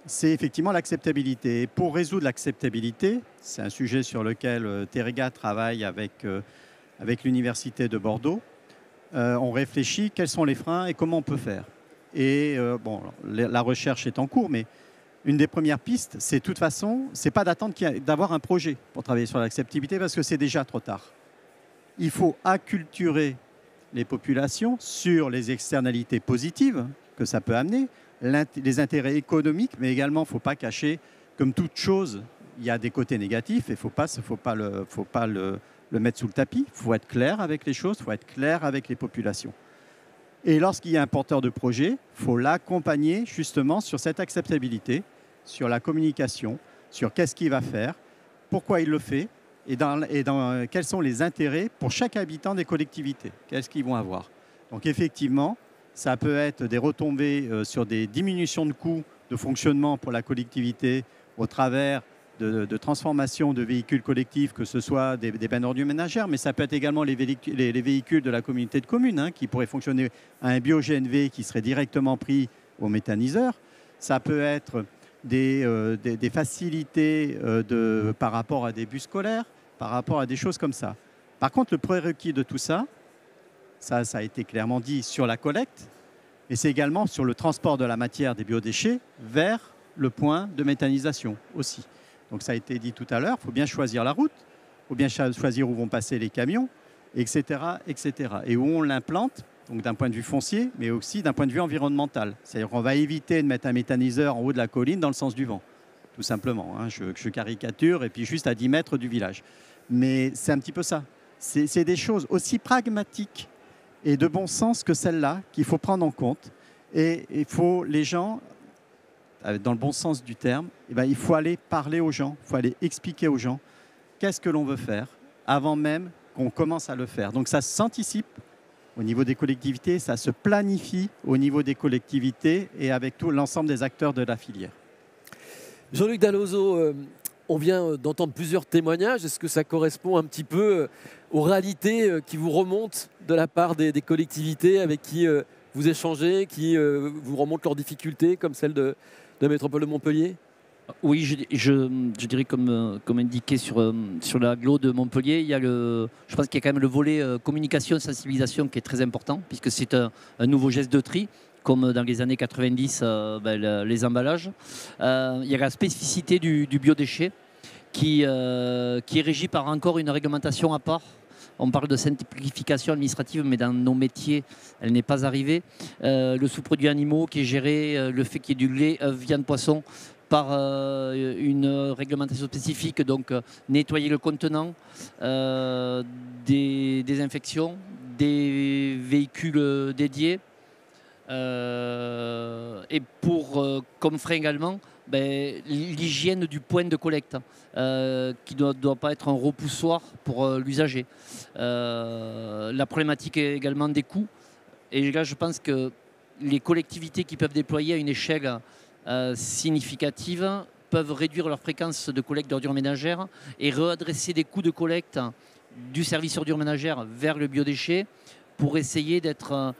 c'est effectivement l'acceptabilité. Et pour résoudre l'acceptabilité, c'est un sujet sur lequel Terega travaille avec l'Université de Bordeaux. On réfléchit quels sont les freins et comment on peut faire. Et la recherche est en cours, mais une des premières pistes, c'est de toute façon, c'est pas d'attendre d'avoir un projet pour travailler sur l'acceptabilité parce que c'est déjà trop tard. Il faut acculturer les populations sur les externalités positives que ça peut amener, les intérêts économiques, mais également, il ne faut pas cacher comme toute chose, il y a des côtés négatifs et il ne faut pas le mettre sous le tapis. Il faut être clair avec les choses, il faut être clair avec les populations. Et lorsqu'il y a un porteur de projet, il faut l'accompagner justement sur cette acceptabilité, sur la communication, sur qu'est-ce qu'il va faire, pourquoi il le fait et quels sont les intérêts pour chaque habitant des collectivités, qu'est-ce qu'ils vont avoir. Donc effectivement, ça peut être des retombées sur des diminutions de coûts de fonctionnement pour la collectivité au travers de transformation de véhicules collectifs, que ce soit des bennes ordures ménagères, mais ça peut être également les véhicules de la communauté de communes qui pourraient fonctionner à un bio-GNV qui serait directement pris au méthaniseur. Ça peut être des facilités par rapport à des bus scolaires, par rapport à des choses comme ça. Par contre, le prérequis de tout ça, ça a été clairement dit sur la collecte, mais c'est également sur le transport de la matière des biodéchets vers le point de méthanisation aussi. Donc ça a été dit tout à l'heure, il faut bien choisir la route, il faut bien choisir où vont passer les camions, etc. etc. et où on l'implante, donc d'un point de vue foncier, mais aussi d'un point de vue environnemental. C'est-à-dire qu'on va éviter de mettre un méthaniseur en haut de la colline dans le sens du vent, tout simplement. Je caricature, et puis juste à 10 mètres du village. Mais c'est un petit peu ça. C'est des choses aussi pragmatiques et de bon sens que celles-là qu'il faut prendre en compte. Et il faut les gens, dans le bon sens du terme, il faut aller parler aux gens, il faut aller expliquer aux gens qu'est-ce que l'on veut faire avant même qu'on commence à le faire. Donc ça s'anticipe au niveau des collectivités, ça se planifie au niveau des collectivités et avec tout l'ensemble des acteurs de la filière. Jean-Luc Dallozo, on vient d'entendre plusieurs témoignages. Est-ce que ça correspond un petit peu aux réalités qui vous remontent de la part des collectivités avec qui vous échangez, qui vous remontent leurs difficultés, comme celle de la métropole de Montpellier? Oui, je dirais comme indiqué sur l'agglo de Montpellier, je pense qu'il y a quand même le volet communication, sensibilisation qui est très important, puisque c'est un nouveau geste de tri, comme dans les années 90, les emballages. Il y a la spécificité du biodéchet qui est régie par encore une réglementation à part. On parle de simplification administrative, mais dans nos métiers, elle n'est pas arrivée. Le sous-produit animaux qui est géré, le fait qu'il y ait du lait, viande, poisson, par une réglementation spécifique, donc nettoyer le contenant, des désinfections, des véhicules dédiés. Et comme frein également, l'hygiène du point de collecte, qui ne doit pas être un repoussoir pour l'usager. La problématique est également des coûts. Et là, je pense que les collectivités qui peuvent déployer à une échelle significative peuvent réduire leur fréquence de collecte d'ordures ménagères et réadresser des coûts de collecte du service ordures ménagères vers le biodéchet pour essayer d'être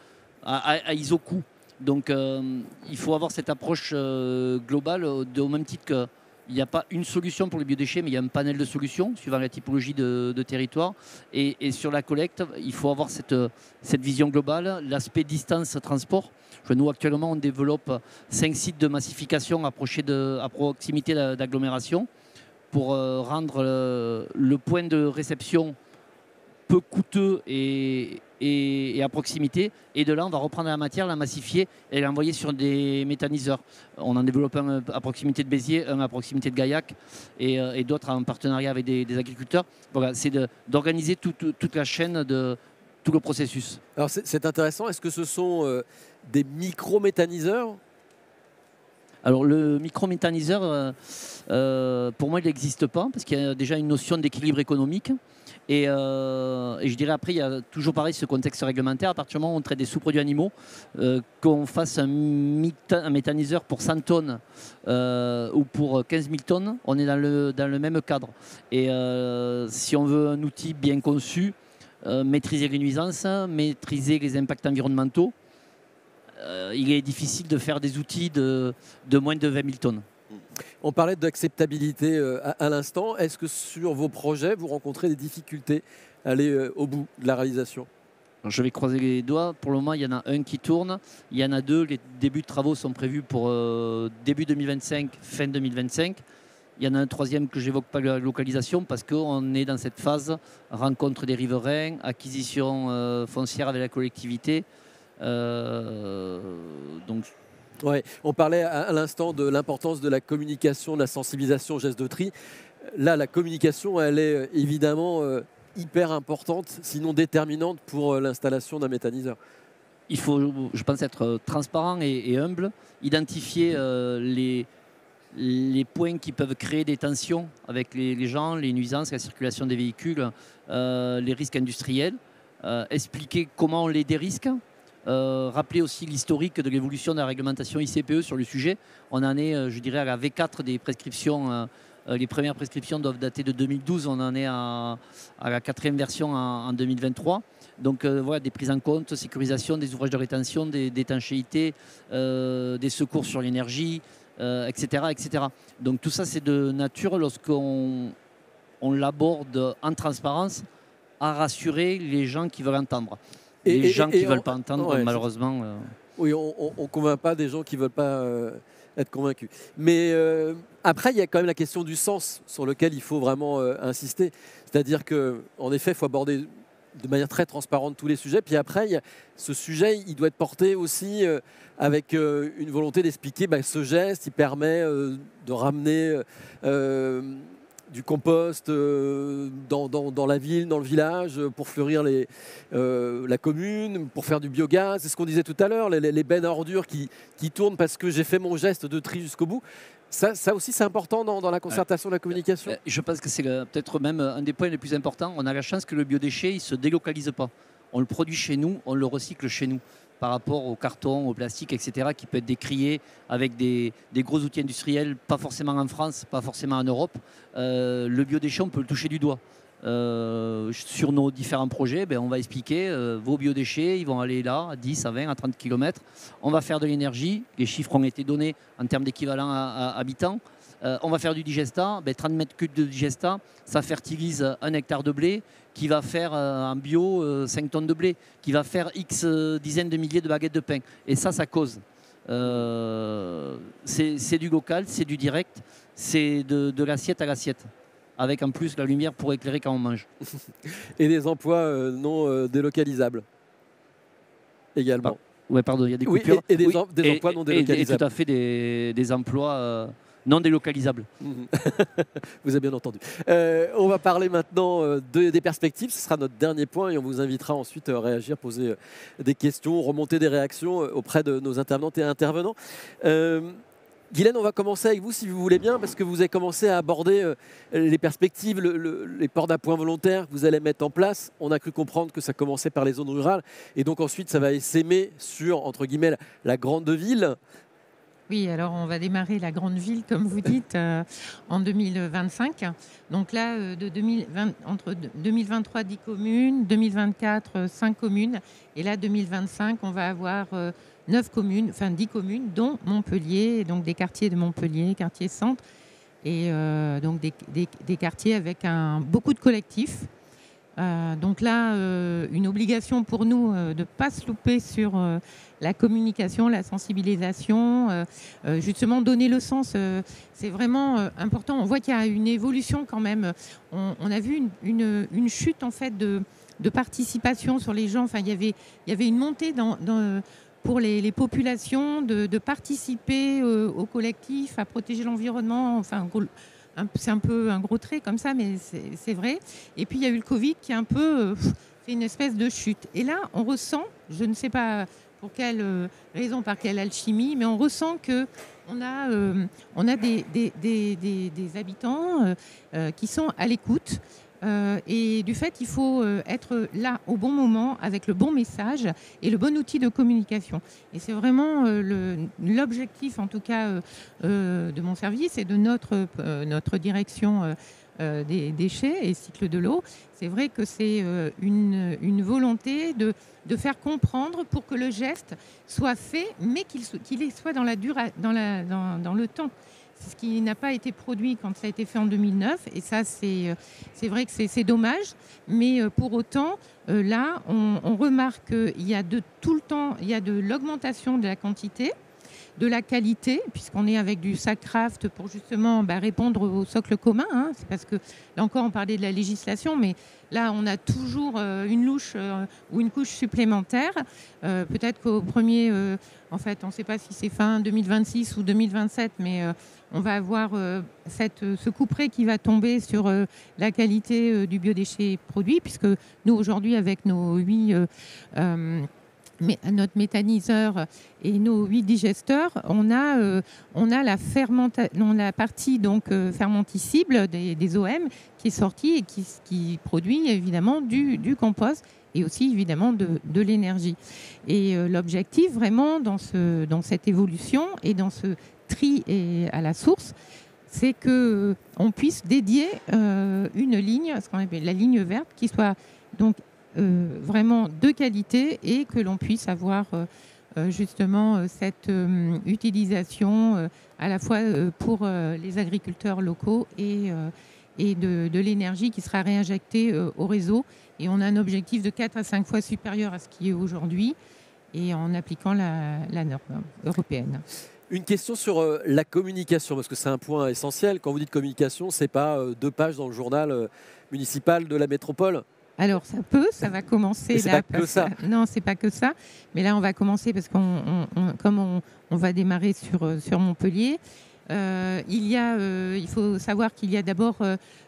à iso-coût. Donc il faut avoir cette approche globale, au même titre qu'il n'y a pas une solution pour les biodéchets, mais il y a un panel de solutions suivant la typologie de territoire. Et sur la collecte, il faut avoir cette vision globale, l'aspect distance-transport. Nous, actuellement, on développe 5 sites de massification à proximité d'agglomération pour rendre le point de réception peu coûteux et à proximité. Et de là, on va reprendre la matière, la massifier et l'envoyer sur des méthaniseurs. On en développe un à proximité de Béziers, un à proximité de Gaillac et d'autres en partenariat avec des agriculteurs. Voilà, c'est d'organiser toute la chaîne de tout le processus. Alors c'est intéressant. Est-ce que ce sont des micro-méthaniseurs? Alors le micro-méthaniseur, pour moi, il n'existe pas parce qu'il y a déjà une notion d'équilibre économique. Et je dirais après, il y a toujours pareil ce contexte réglementaire. À partir du moment où on traite des sous-produits animaux, qu'on fasse un méthaniseur pour 100 tonnes ou pour 15 000 tonnes, on est dans le même cadre. Et si on veut un outil bien conçu, maîtriser les nuisances, maîtriser les impacts environnementaux, il est difficile de faire des outils de moins de 20 000 tonnes. On parlait d'acceptabilité à l'instant. Est-ce que sur vos projets, vous rencontrez des difficultés à aller au bout de la réalisation? Je vais croiser les doigts. Pour le moment, il y en a un qui tourne. Il y en a deux. Les débuts de travaux sont prévus pour début 2025, fin 2025. Il y en a un troisième que j'évoque pas la localisation parce qu'on est dans cette phase rencontre des riverains, acquisition foncière avec la collectivité. Donc Ouais, on parlait à l'instant de l'importance de la communication, de la sensibilisation au geste de tri. Là, la communication, elle est évidemment hyper importante, sinon déterminante pour l'installation d'un méthaniseur. Il faut, je pense, être transparent et humble, identifier les points qui peuvent créer des tensions avec les gens, les nuisances, la circulation des véhicules, les risques industriels, expliquer comment on les dérisque. Rappeler aussi l'historique de l'évolution de la réglementation ICPE sur le sujet. On en est, je dirais, à la V4 des prescriptions. Les premières prescriptions doivent dater de 2012. On en est à la 4e version en 2023. Donc voilà, des prises en compte, sécurisation des ouvrages de rétention, d'étanchéité, des secours sur l'énergie, etc., etc. Donc tout ça, c'est de nature, lorsqu'on l'aborde en transparence, à rassurer les gens qui veulent entendre. Les gens qui ne veulent pas entendre, ouais, malheureusement... Oui, on ne convainc pas des gens qui ne veulent pas être convaincus. Mais après, il y a quand même la question du sens sur lequel il faut vraiment insister. C'est-à-dire qu'en effet, il faut aborder de manière très transparente tous les sujets. Puis après, ce sujet, il doit être porté aussi avec une volonté d'expliquer ce geste, il permet de ramener... du compost dans la ville, dans le village, pour fleurir la commune, pour faire du biogaz. C'est ce qu'on disait tout à l'heure, les bennes à ordures qui tournent parce que j'ai fait mon geste de tri jusqu'au bout. Ça aussi, c'est important dans la concertation de la communication. Je pense que c'est peut-être même un des points les plus importants. On a la chance que le biodéchet ne se délocalise pas. On le produit chez nous, on le recycle chez nous, par rapport au carton, au plastique, etc., qui peut être décrié avec des gros outils industriels, pas forcément en France, pas forcément en Europe. Le biodéchet, on peut le toucher du doigt. Sur nos différents projets, on va expliquer vos biodéchets, ils vont aller là, à 10, à 20, à 30 km. On va faire de l'énergie, les chiffres ont été donnés en termes d'équivalent à habitants. On va faire du digesta, 30 mètres cubes de digesta, ça fertilise 1 hectare de blé, qui va faire en bio 5 tonnes de blé, qui va faire X dizaines de milliers de baguettes de pain. Et ça cause. C'est du local, c'est du direct, c'est de l'assiette à l'assiette, avec en plus la lumière pour éclairer quand on mange. Et des emplois non délocalisables également. Oui, pardon, il y a des coupures. Et des emplois non délocalisables. Et tout à fait des emplois... non délocalisable. Vous avez bien entendu. On va parler maintenant des perspectives. Ce sera notre dernier point et on vous invitera ensuite à réagir, poser des questions, remonter des réactions auprès de nos intervenantes et intervenants. Guylaine, on va commencer avec vous si vous voulez bien, parce que vous avez commencé à aborder les perspectives, les ports d'appoint volontaires que vous allez mettre en place. On a cru comprendre que ça commençait par les zones rurales et donc ensuite ça va s'aimer sur, entre guillemets, la grande ville. Oui, alors on va démarrer la grande ville, comme vous dites, en 2025. Donc là, entre 2023, 10 communes, 2024, 5 communes. Et là, 2025, on va avoir 9 communes, enfin 10 communes, dont Montpellier, donc des quartiers de Montpellier, quartier centre, et donc des quartiers avec beaucoup de collectifs. Donc là, une obligation pour nous de ne pas se louper sur la communication, la sensibilisation, justement donner le sens. C'est vraiment important. On voit qu'il y a une évolution quand même. On a vu une chute en fait de participation sur les gens. Enfin, il y avait une montée pour les populations de participer au collectif, à protéger l'environnement. Enfin, c'est un peu un gros trait comme ça, mais c'est vrai. Et puis, il y a eu le Covid qui a un peu fait une espèce de chute. Et là, on ressent, je ne sais pas pour quelle raison, par quelle alchimie, mais on ressent qu'on a des habitants qui sont à l'écoute. Et du fait, il faut être là au bon moment, avec le bon message et le bon outil de communication. Et c'est vraiment l'objectif, en tout cas, de mon service et de notre direction des déchets et cycle de l'eau. C'est vrai que c'est une volonté de faire comprendre pour que le geste soit fait, mais qu'il soit dans le temps. C'est ce qui n'a pas été produit quand ça a été fait en 2009. Et ça, c'est vrai que c'est dommage. Mais pour autant, là, on remarque qu'il y a tout le temps, il y a de l'augmentation de la quantité. de la qualité, puisqu'on est avec du Sacraft pour justement répondre au socle commun. Hein. C'est parce que, là encore, on parlait de la législation, mais là, on a toujours une louche ou une couche supplémentaire. Peut-être qu'au premier, en fait, on ne sait pas si c'est fin 2026 ou 2027, mais on va avoir ce couperet qui va tomber sur la qualité du biodéchet produit, puisque nous, aujourd'hui, avec nos 8... notre méthaniseur et nos 8 digesteurs, on a la partie fermenticible des OM qui est sortie et qui produit évidemment du compost et aussi évidemment de l'énergie. Et l'objectif vraiment dans cette évolution et dans ce tri à la source, c'est qu'on puisse dédier une ligne, ce qu'on appelle la ligne verte, qui soit donc vraiment de qualité et que l'on puisse avoir justement cette utilisation à la fois pour les agriculteurs locaux et de l'énergie qui sera réinjectée au réseau. Et on a un objectif de 4 à 5 fois supérieur à ce qui est aujourd'hui et en appliquant la norme européenne. Une question sur la communication, parce que c'est un point essentiel. Quand vous dites communication, ce n'est pas 2 pages dans le journal municipal de la métropole? Alors ça va commencer. Mais c'est là. Pas que ça. Non, c'est pas que ça. Mais là, on va commencer parce comme on va démarrer sur Montpellier. Il faut savoir qu'il y a d'abord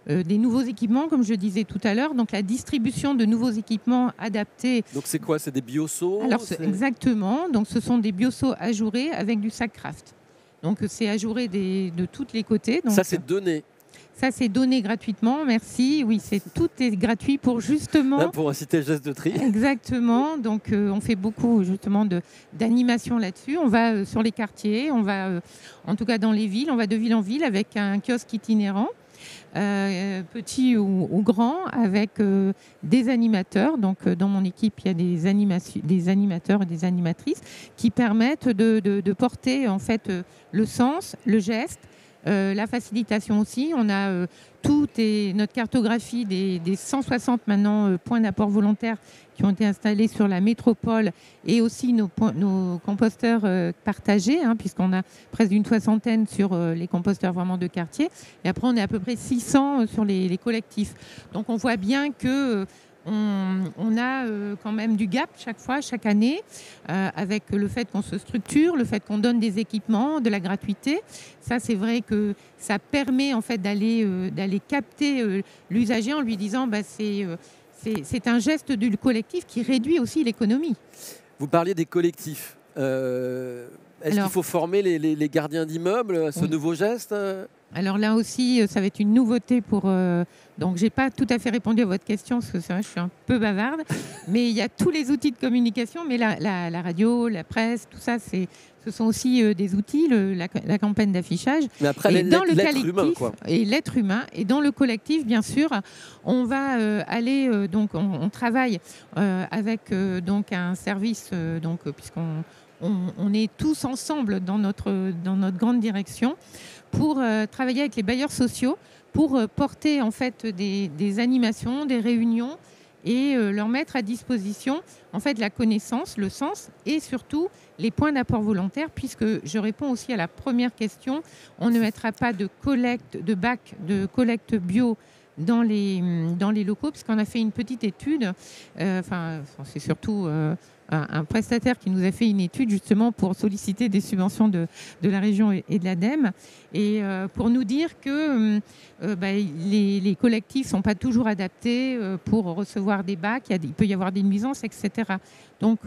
des nouveaux équipements, comme je disais tout à l'heure, donc la distribution de nouveaux équipements adaptés. Donc c'est quoi? C'est des bioseaux? Alors exactement, donc ce sont des bioseaux ajourés avec du Sacraft. Donc c'est ajouré de tous les côtés. Donc, ça c'est donné. Ça, c'est donné gratuitement, merci. Oui, tout est gratuit pour justement... Là, pour inciter le geste de tri. Exactement. Donc, on fait beaucoup justement d'animation là-dessus. On va sur les quartiers, on va, en tout cas dans les villes, on va de ville en ville avec un kiosque itinérant, petit ou grand, avec des animateurs. Donc, dans mon équipe, il y a des animateurs et des animatrices qui permettent de porter en fait le sens, le geste, la facilitation aussi. On a notre cartographie des 160 maintenant points d'apport volontaires qui ont été installés sur la métropole et aussi nos composteurs partagés, hein, puisqu'on a presque une 60aine sur les composteurs vraiment de quartier. Et après, on est à peu près 600 sur les collectifs. Donc, on voit bien que on a quand même du gap chaque année, avec le fait qu'on se structure, le fait qu'on donne des équipements, de la gratuité. Ça, c'est vrai que ça permet en fait d'aller capter l'usager en lui disant c'est un geste du collectif qui réduit aussi l'économie. Vous parliez des collectifs. Est-ce qu'il faut former les gardiens d'immeubles à ce nouveau geste? Alors là aussi, ça va être une nouveauté pour... donc, je n'ai pas tout à fait répondu à votre question, parce que c'est vrai, je suis un peu bavarde. Mais il y a tous les outils de communication, mais la radio, la presse, tout ça, ce sont aussi des outils, la campagne d'affichage. Mais après, l'être humain, quoi. Et l'être humain. Et dans le collectif, bien sûr, on va aller... donc, on travaille avec donc un service, puisqu'on est tous ensemble dans notre grande direction, pour travailler avec les bailleurs sociaux, pour porter en fait des animations, des réunions et leur mettre à disposition en fait la connaissance, le sens et surtout les points d'apport volontaire, puisque je réponds aussi à la première question, on ne mettra pas de bac de collecte bio dans les locaux, puisqu'on a fait une petite étude, c'est surtout un prestataire qui nous a fait une étude justement pour solliciter des subventions de la région et de l'ADEME, et pour nous dire que les collectifs ne sont pas toujours adaptés pour recevoir des bacs, il peut y avoir des nuisances, etc. Donc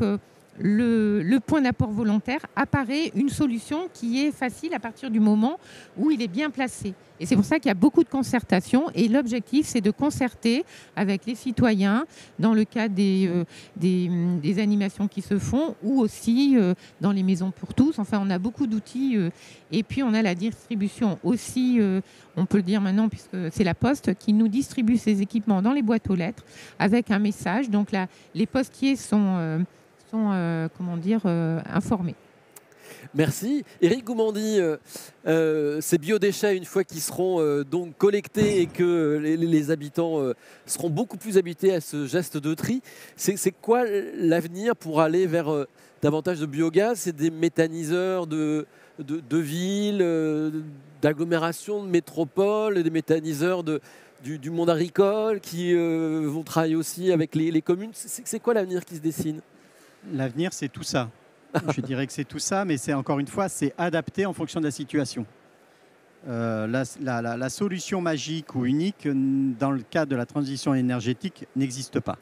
le point d'apport volontaire apparaît une solution qui est facile à partir du moment où il est bien placé. Et c'est pour ça qu'il y a beaucoup de concertation. Et l'objectif, c'est de concerter avec les citoyens dans le cadre des animations qui se font ou aussi dans les maisons pour tous. Enfin, on a beaucoup d'outils. Et puis, on a la distribution aussi, on peut le dire maintenant, puisque c'est la Poste qui nous distribue ces équipements dans les boîtes aux lettres avec un message. Donc là, les postiers sont informés. Merci. Éric Goumandi, ces biodéchets, une fois qu'ils seront donc collectés et que les habitants seront beaucoup plus habitués à ce geste de tri, c'est quoi l'avenir pour aller vers davantage de biogaz? C'est des méthaniseurs de villes, d'agglomérations, de métropoles, des méthaniseurs du monde agricole qui vont travailler aussi avec les communes. C'est quoi l'avenir qui se dessine? L'avenir, c'est tout ça. Je dirais que c'est tout ça, mais c'est encore une fois, c'est adapté en fonction de la situation. La solution magique ou unique dans le cadre de la transition énergétique n'existe pas.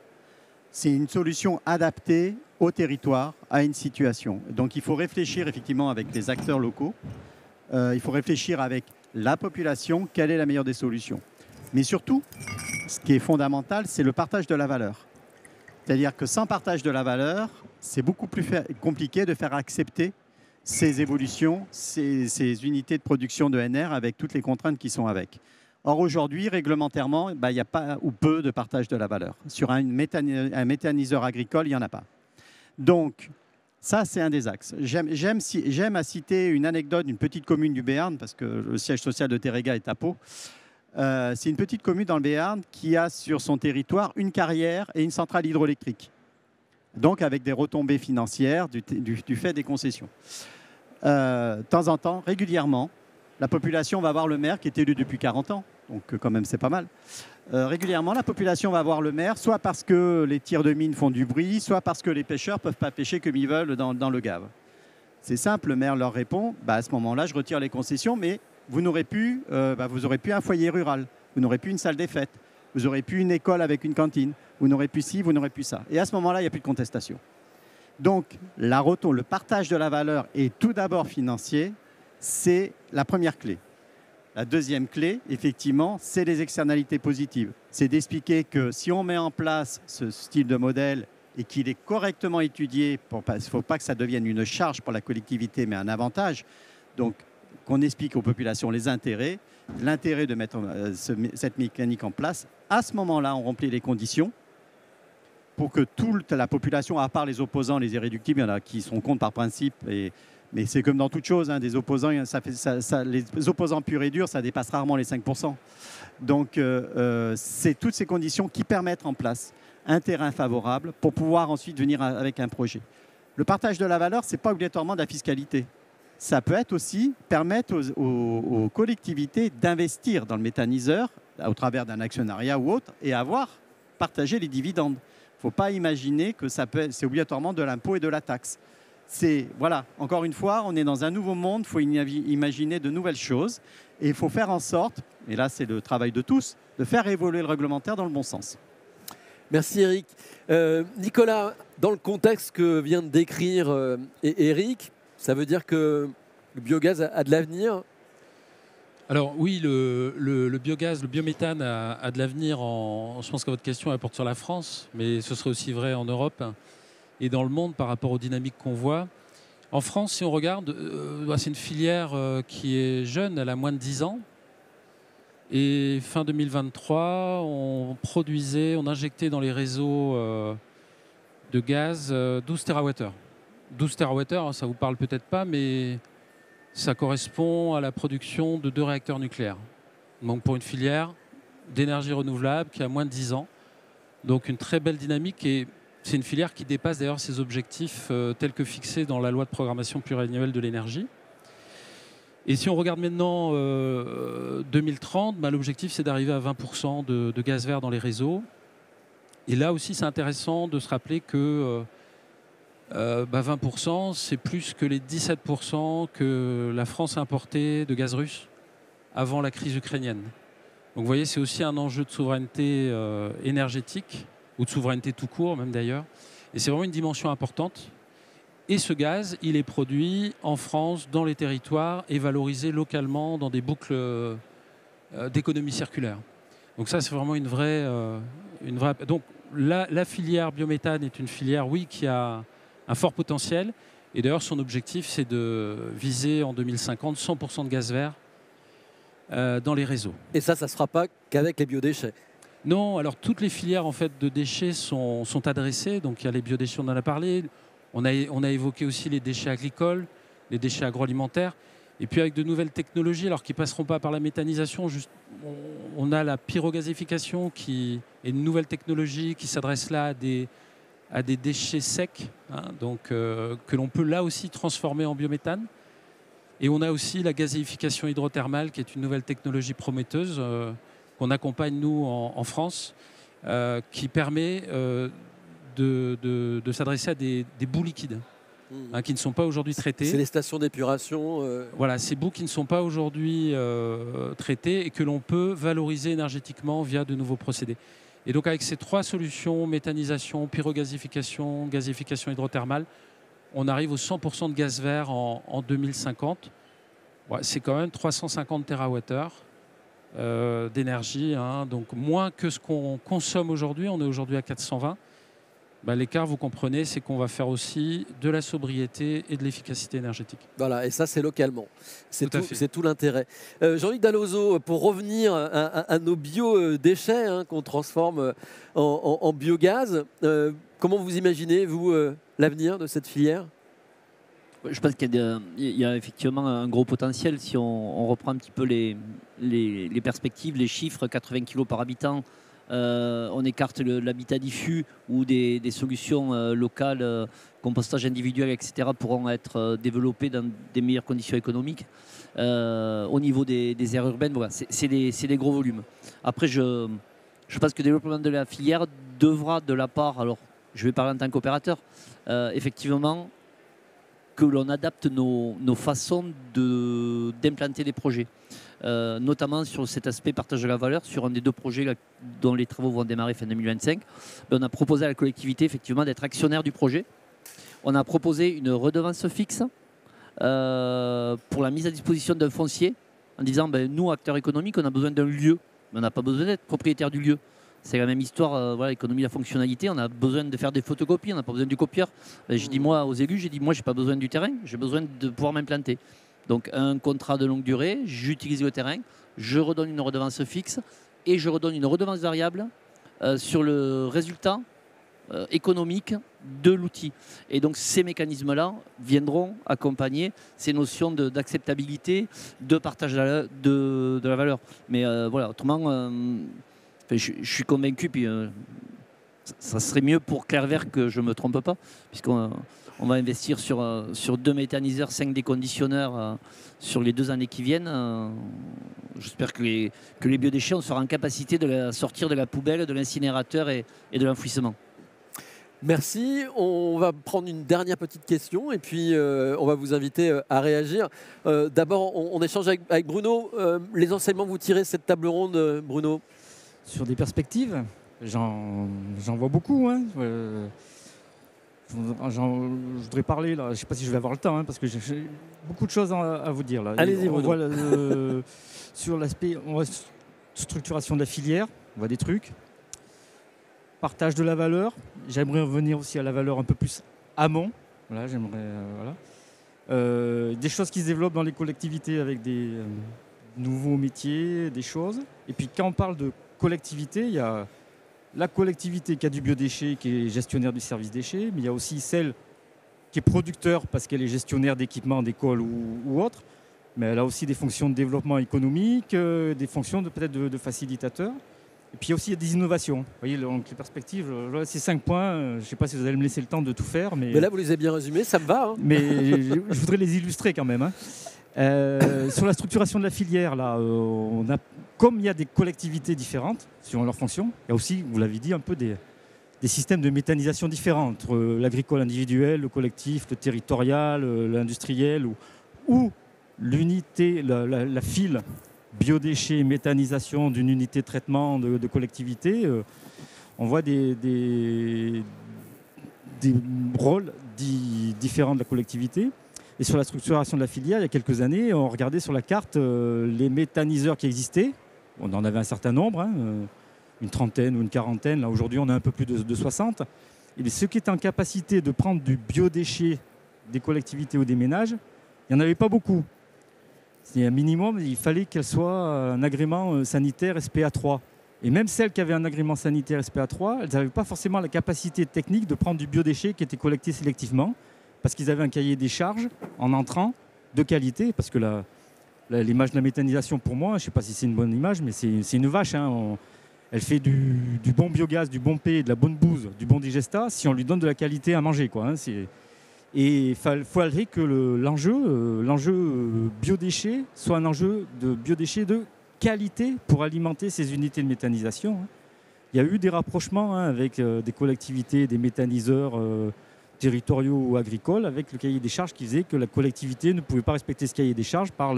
C'est une solution adaptée au territoire, à une situation. Donc il faut réfléchir effectivement avec les acteurs locaux, il faut réfléchir avec la population, quelle est la meilleure des solutions. Mais surtout, ce qui est fondamental, c'est le partage de la valeur. C'est-à-dire que sans partage de la valeur, c'est beaucoup plus compliqué de faire accepter ces évolutions, ces unités de production de NR avec toutes les contraintes qui sont avec. Or aujourd'hui, réglementairement, il n'y a pas ou peu de partage de la valeur. Sur un méthaniseur agricole, il n'y en a pas. Donc, ça, c'est un des axes. J'aime à citer une anecdote d'une petite commune du Béarn, parce que le siège social de Terega est à Pau. C'est une petite commune dans le Béarn qui a sur son territoire une carrière et une centrale hydroélectrique. Donc avec des retombées financières du fait des concessions. De temps en temps, régulièrement, la population va voir le maire qui est élu depuis 40 ans, donc quand même c'est pas mal. Régulièrement, la population va voir le maire, soit parce que les tirs de mine font du bruit, soit parce que les pêcheurs ne peuvent pas pêcher comme ils veulent dans le Gave. C'est simple, le maire leur répond, à ce moment-là, je retire les concessions, mais vous n'aurez plus, vous aurez plus un foyer rural, vous n'aurez plus une salle des fêtes, vous n'aurez plus une école avec une cantine, vous n'aurez plus ci, vous n'aurez plus ça. Et à ce moment-là, il n'y a plus de contestation. Donc, le partage de la valeur est tout d'abord financier, c'est la première clé. La deuxième clé, effectivement, c'est les externalités positives. C'est d'expliquer que si on met en place ce style de modèle et qu'il est correctement étudié, il ne faut pas que ça devienne une charge pour la collectivité, mais un avantage. Donc, qu'on explique aux populations les intérêts, l'intérêt de mettre cette mécanique en place. À ce moment-là, on remplit les conditions pour que toute la population, à part les opposants, les irréductibles, il y en a qui sont contre par principe, mais c'est comme dans toute chose, hein, des opposants, les opposants purs et durs, ça dépasse rarement les 5%. Donc, c'est toutes ces conditions qui permettent en place un terrain favorable pour pouvoir ensuite venir avec un projet. Le partage de la valeur, ce n'est pas obligatoirement de la fiscalité. Ça peut être aussi permettre aux collectivités d'investir dans le méthaniseur au travers d'un actionnariat ou autre et partager les dividendes. Il ne faut pas imaginer que c'est obligatoirement de l'impôt et de la taxe. Voilà, encore une fois, on est dans un nouveau monde, il faut imaginer de nouvelles choses et il faut faire en sorte, et là c'est le travail de tous, de faire évoluer le réglementaire dans le bon sens. Merci Eric. Nicolas, dans le contexte que vient de décrire Eric, ça veut dire que le biogaz a de l'avenir? Alors oui, le biogaz, le biométhane a de l'avenir. Je pense que votre question elle porte sur la France, mais ce serait aussi vrai en Europe et dans le monde par rapport aux dynamiques qu'on voit. En France, si on regarde, c'est une filière qui est jeune, elle a moins de 10 ans. Et fin 2023, on injectait dans les réseaux de gaz 12 TWh. 12 TWh, ça ne vous parle peut-être pas, mais ça correspond à la production de 2 réacteurs nucléaires. Donc pour une filière d'énergie renouvelable qui a moins de 10 ans. Donc une très belle dynamique et c'est une filière qui dépasse d'ailleurs ses objectifs tels que fixés dans la loi de programmation pluriannuelle de l'énergie. Et si on regarde maintenant 2030, l'objectif c'est d'arriver à 20% de gaz vert dans les réseaux. Et là aussi c'est intéressant de se rappeler que 20%, c'est plus que les 17% que la France a importé de gaz russe avant la crise ukrainienne. Donc vous voyez, c'est aussi un enjeu de souveraineté énergétique, ou de souveraineté tout court même d'ailleurs. Et c'est vraiment une dimension importante. Et ce gaz, il est produit en France, dans les territoires, et valorisé localement dans des boucles d'économie circulaire. Donc ça, c'est vraiment une vraie... Donc la filière biométhane est une filière, oui, qui a un fort potentiel. Et d'ailleurs, son objectif, c'est de viser en 2050 100% de gaz vert dans les réseaux. Et ça ne se fera pas qu'avec les biodéchets? Non, alors toutes les filières en fait, de déchets sont adressées. Donc il y a les biodéchets, on en a parlé. On a évoqué aussi les déchets agricoles, les déchets agroalimentaires. Et puis avec de nouvelles technologies, alors qui ne passeront pas par la méthanisation, on a la pyrogasification qui est une nouvelle technologie qui s'adresse là à des déchets secs, hein, donc, que l'on peut là aussi transformer en biométhane. Et on a aussi la gazéification hydrothermale qui est une nouvelle technologie prometteuse qu'on accompagne nous en France, qui permet de s'adresser à des boues liquides. Qui ne sont pas aujourd'hui traités. C'est les stations d'épuration. Voilà, ces boues qui ne sont pas aujourd'hui traitées et que l'on peut valoriser énergétiquement via de nouveaux procédés. Et donc avec ces 3 solutions, méthanisation, pyrogasification, gazéification hydrothermale, on arrive aux 100% de gaz vert en 2050. Ouais, c'est quand même 350 TWh d'énergie, hein, donc moins que ce qu'on consomme aujourd'hui. On est aujourd'hui à 420. L'écart, vous comprenez, c'est qu'on va faire aussi de la sobriété et de l'efficacité énergétique. Voilà, et ça, c'est localement. C'est tout l'intérêt. Jean-Luc Dallozo, pour revenir à nos biodéchets qu'on transforme en biogaz, comment vous imaginez, vous, l'avenir de cette filière ? Je pense qu'il y a effectivement un gros potentiel. Si on reprend un petit peu les perspectives, les chiffres, 80 kg par habitant, on écarte l'habitat diffus ou des solutions locales, compostage individuel, etc., pourront être développées dans des meilleures conditions économiques. Au niveau des aires urbaines, voilà, c'est des gros volumes. Après, je pense que le développement de la filière devra, de la part, alors je vais parler en tant qu'opérateur, effectivement, que l'on adapte nos façons d'implanter des projets. Notamment sur cet aspect partage de la valeur, sur un des 2 projets là, dont les travaux vont démarrer fin 2025. On a proposé à la collectivité effectivement d'être actionnaire du projet. On a proposé une redevance fixe pour la mise à disposition d'un foncier en disant nous, acteurs économiques, on a besoin d'un lieu, mais on n'a pas besoin d'être propriétaire du lieu. C'est la même histoire, voilà, l'économie de la fonctionnalité, on a besoin de faire des photocopies, on n'a pas besoin du copieur. J'ai dit moi aux élus, j'ai pas besoin du terrain, j'ai besoin de pouvoir m'implanter. Donc un contrat de longue durée, j'utilise le terrain, je redonne une redevance fixe et je redonne une redevance variable sur le résultat économique de l'outil. Et donc ces mécanismes-là viendront accompagner ces notions d'acceptabilité, de partage de la valeur. Mais voilà, autrement, je suis convaincu, puis ça serait mieux pour Clairvert que je ne me trompe pas, puisqu'on va investir sur 2 méthaniseurs, 5 déconditionneurs sur les 2 années qui viennent. J'espère que les biodéchets, on sera en capacité de sortir de la poubelle, de l'incinérateur et de l'enfouissement. Merci. On va prendre une dernière petite question et puis on va vous inviter à réagir. D'abord, on échange avec Bruno. Les enseignements que vous tirez de cette table ronde, Bruno ? Sur des perspectives, j'en vois beaucoup. Hein. Je voudrais parler, là, je ne sais pas si je vais avoir le temps, parce que j'ai beaucoup de choses à vous dire. Là. Allez-y, on voit sur l'aspect structuration de la filière, on voit des trucs. Partage de la valeur. J'aimerais revenir aussi à la valeur un peu plus amont. Voilà, des choses qui se développent dans les collectivités avec des nouveaux métiers, des choses. Et puis quand on parle de collectivité, il y a la collectivité qui a du biodéchet, qui est gestionnaire du service déchets, mais il y a aussi celle qui est producteur parce qu'elle est gestionnaire d'équipements d'école ou autre. Mais elle a aussi des fonctions de développement économique, des fonctions peut-être de facilitateur. Et puis aussi il y a des innovations. Vous voyez, donc, les perspectives, là, ces 5 points, je ne sais pas si vous allez me laisser le temps de tout faire. Mais là, vous les avez bien résumés, ça me va. Hein. Mais je voudrais les illustrer quand même. Sur la structuration de la filière, là, comme il y a des collectivités différentes selon leurs fonctions, il y a aussi, vous l'avez dit, un peu des systèmes de méthanisation différents entre l'agricole individuel, le collectif, le territorial, l'industriel ou l'unité, la file biodéchets, méthanisation d'une unité de traitement de collectivité. On voit des rôles différents de la collectivité. Et sur la structuration de la filière, il y a quelques années, on regardait sur la carte les méthaniseurs qui existaient. On en avait un certain nombre, une trentaine ou une quarantaine. Là, aujourd'hui, on a un peu plus de 60. Et ceux qui étaient en capacité de prendre du biodéchet des collectivités ou des ménages, il n'y en avait pas beaucoup. C'est un minimum, il fallait qu'elle soit un agrément sanitaire SPA3. Et même celles qui avaient un agrément sanitaire SPA3, elles n'avaient pas forcément la capacité technique de prendre du biodéchet qui était collecté sélectivement. parce qu'ils avaient un cahier des charges en entrant de qualité, parce que l'image de la méthanisation, pour moi, je ne sais pas si c'est une bonne image, mais c'est une vache. Hein. Elle fait du bon biogaz, du bon P, de la bonne bouse, du bon digestat, si on lui donne de la qualité à manger, quoi. Hein. Et il faudrait que l'enjeu biodéchets soit un enjeu de biodéchets de qualité pour alimenter ces unités de méthanisation. Hein. Il y a eu des rapprochements avec des collectivités, des méthaniseurs territoriaux ou agricoles, avec le cahier des charges qui faisait que la collectivité ne pouvait pas respecter ce cahier des charges par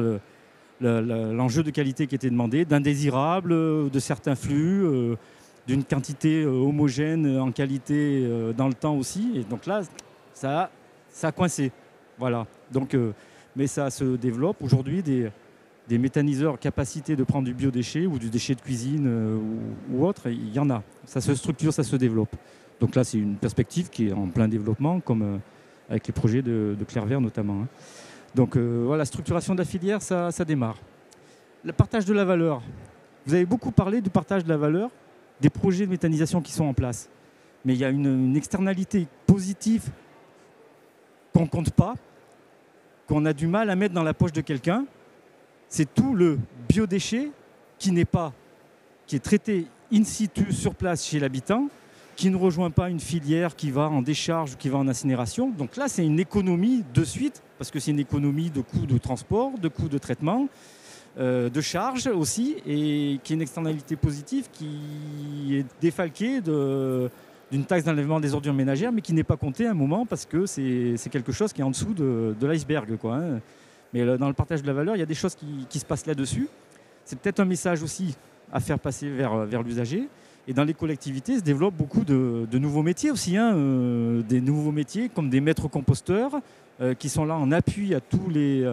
l'enjeu de qualité qui était demandé, d'indésirables, de certains flux, d'une quantité homogène en qualité dans le temps aussi. Et donc là, ça a coincé. Voilà. Donc, mais ça se développe aujourd'hui des méthaniseurs capacité de prendre du biodéchet ou du déchet de cuisine ou autre. Il y en a. Ça se structure, ça se développe. Donc là, c'est une perspective qui est en plein développement, comme avec les projets de Clairvert notamment. Hein. Donc voilà, la structuration de la filière, ça démarre. Le partage de la valeur. Vous avez beaucoup parlé du partage de la valeur des projets de méthanisation qui sont en place. Mais il y a une externalité positive qu'on ne compte pas, qu'on a du mal à mettre dans la poche de quelqu'un. C'est tout le biodéchet qui est traité in situ sur place chez l'habitant, qui ne rejoint pas une filière qui va en décharge ou qui va en incinération. Donc là, c'est une économie de suite, parce que c'est une économie de coûts de transport, de coûts de traitement, de charges aussi, et qui est une externalité positive qui est défalquée d'une taxe d'enlèvement des ordures ménagères, mais qui n'est pas comptée à un moment, parce que c'est quelque chose qui est en dessous de l'iceberg, quoi, hein. Mais dans le partage de la valeur, il y a des choses qui se passent là-dessus. C'est peut-être un message aussi à faire passer vers l'usager. Et dans les collectivités, se développent beaucoup de nouveaux métiers aussi. Hein, des nouveaux métiers comme des maîtres composteurs qui sont là en appui à tous les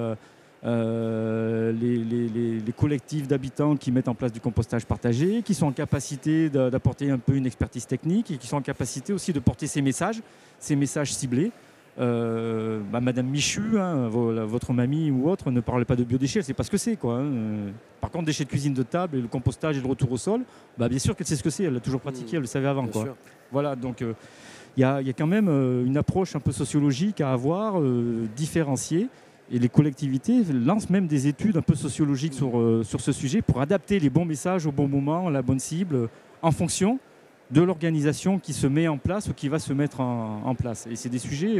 collectifs d'habitants qui mettent en place du compostage partagé, qui sont en capacité d'apporter un peu une expertise technique et qui sont en capacité aussi de porter ces messages ciblés. Madame Michu, hein, votre mamie ou autre, ne parle pas de biodéchets, elle ne sait pas ce que c'est, quoi, hein. Par contre, déchets de cuisine de table et le compostage et le retour au sol, bien sûr qu'elle sait ce que c'est, elle l'a toujours pratiqué, elle le savait avant, quoi. Voilà, donc il y a quand même une approche un peu sociologique à avoir, différenciée, et les collectivités lancent même des études un peu sociologiques sur ce sujet pour adapter les bons messages au bon moment, la bonne cible, en fonction de l'organisation qui se met en place ou qui va se mettre en place. Et c'est des sujets,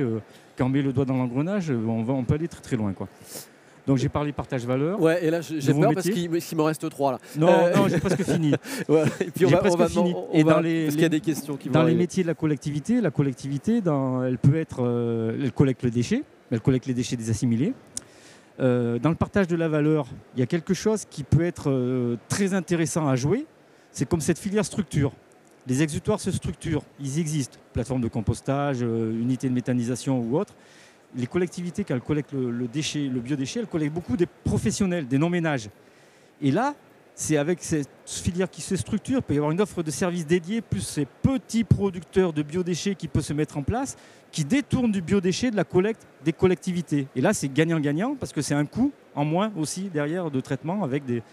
quand on met le doigt dans l'engrenage, on peut aller très très loin, quoi. Donc j'ai parlé partage valeur. Ouais, et là j'ai peur parce qu'il m'en reste 3 là. Non, j'ai presque fini. Ouais, et puis parce qu'il y a des questions qui vont dans arriver. les métiers de la collectivité, elle peut être, elle collecte le déchet, elle collecte les déchets des assimilés. Dans le partage de la valeur, il y a quelque chose qui peut être très intéressant à jouer. C'est comme cette filière structure. Les exutoires se structurent, ils existent. Plateforme de compostage, unité de méthanisation ou autre. Les collectivités, quand elles collectent le biodéchet, elles collectent beaucoup des professionnels, des non-ménages. Et là, c'est avec cette filière qui se structure, il peut y avoir une offre de services dédiés, plus ces petits producteurs de biodéchets qui peuvent se mettre en place, qui détournent du biodéchet de la collecte des collectivités. Et là, c'est gagnant-gagnant, parce que c'est un coût en moins aussi derrière de traitement avec des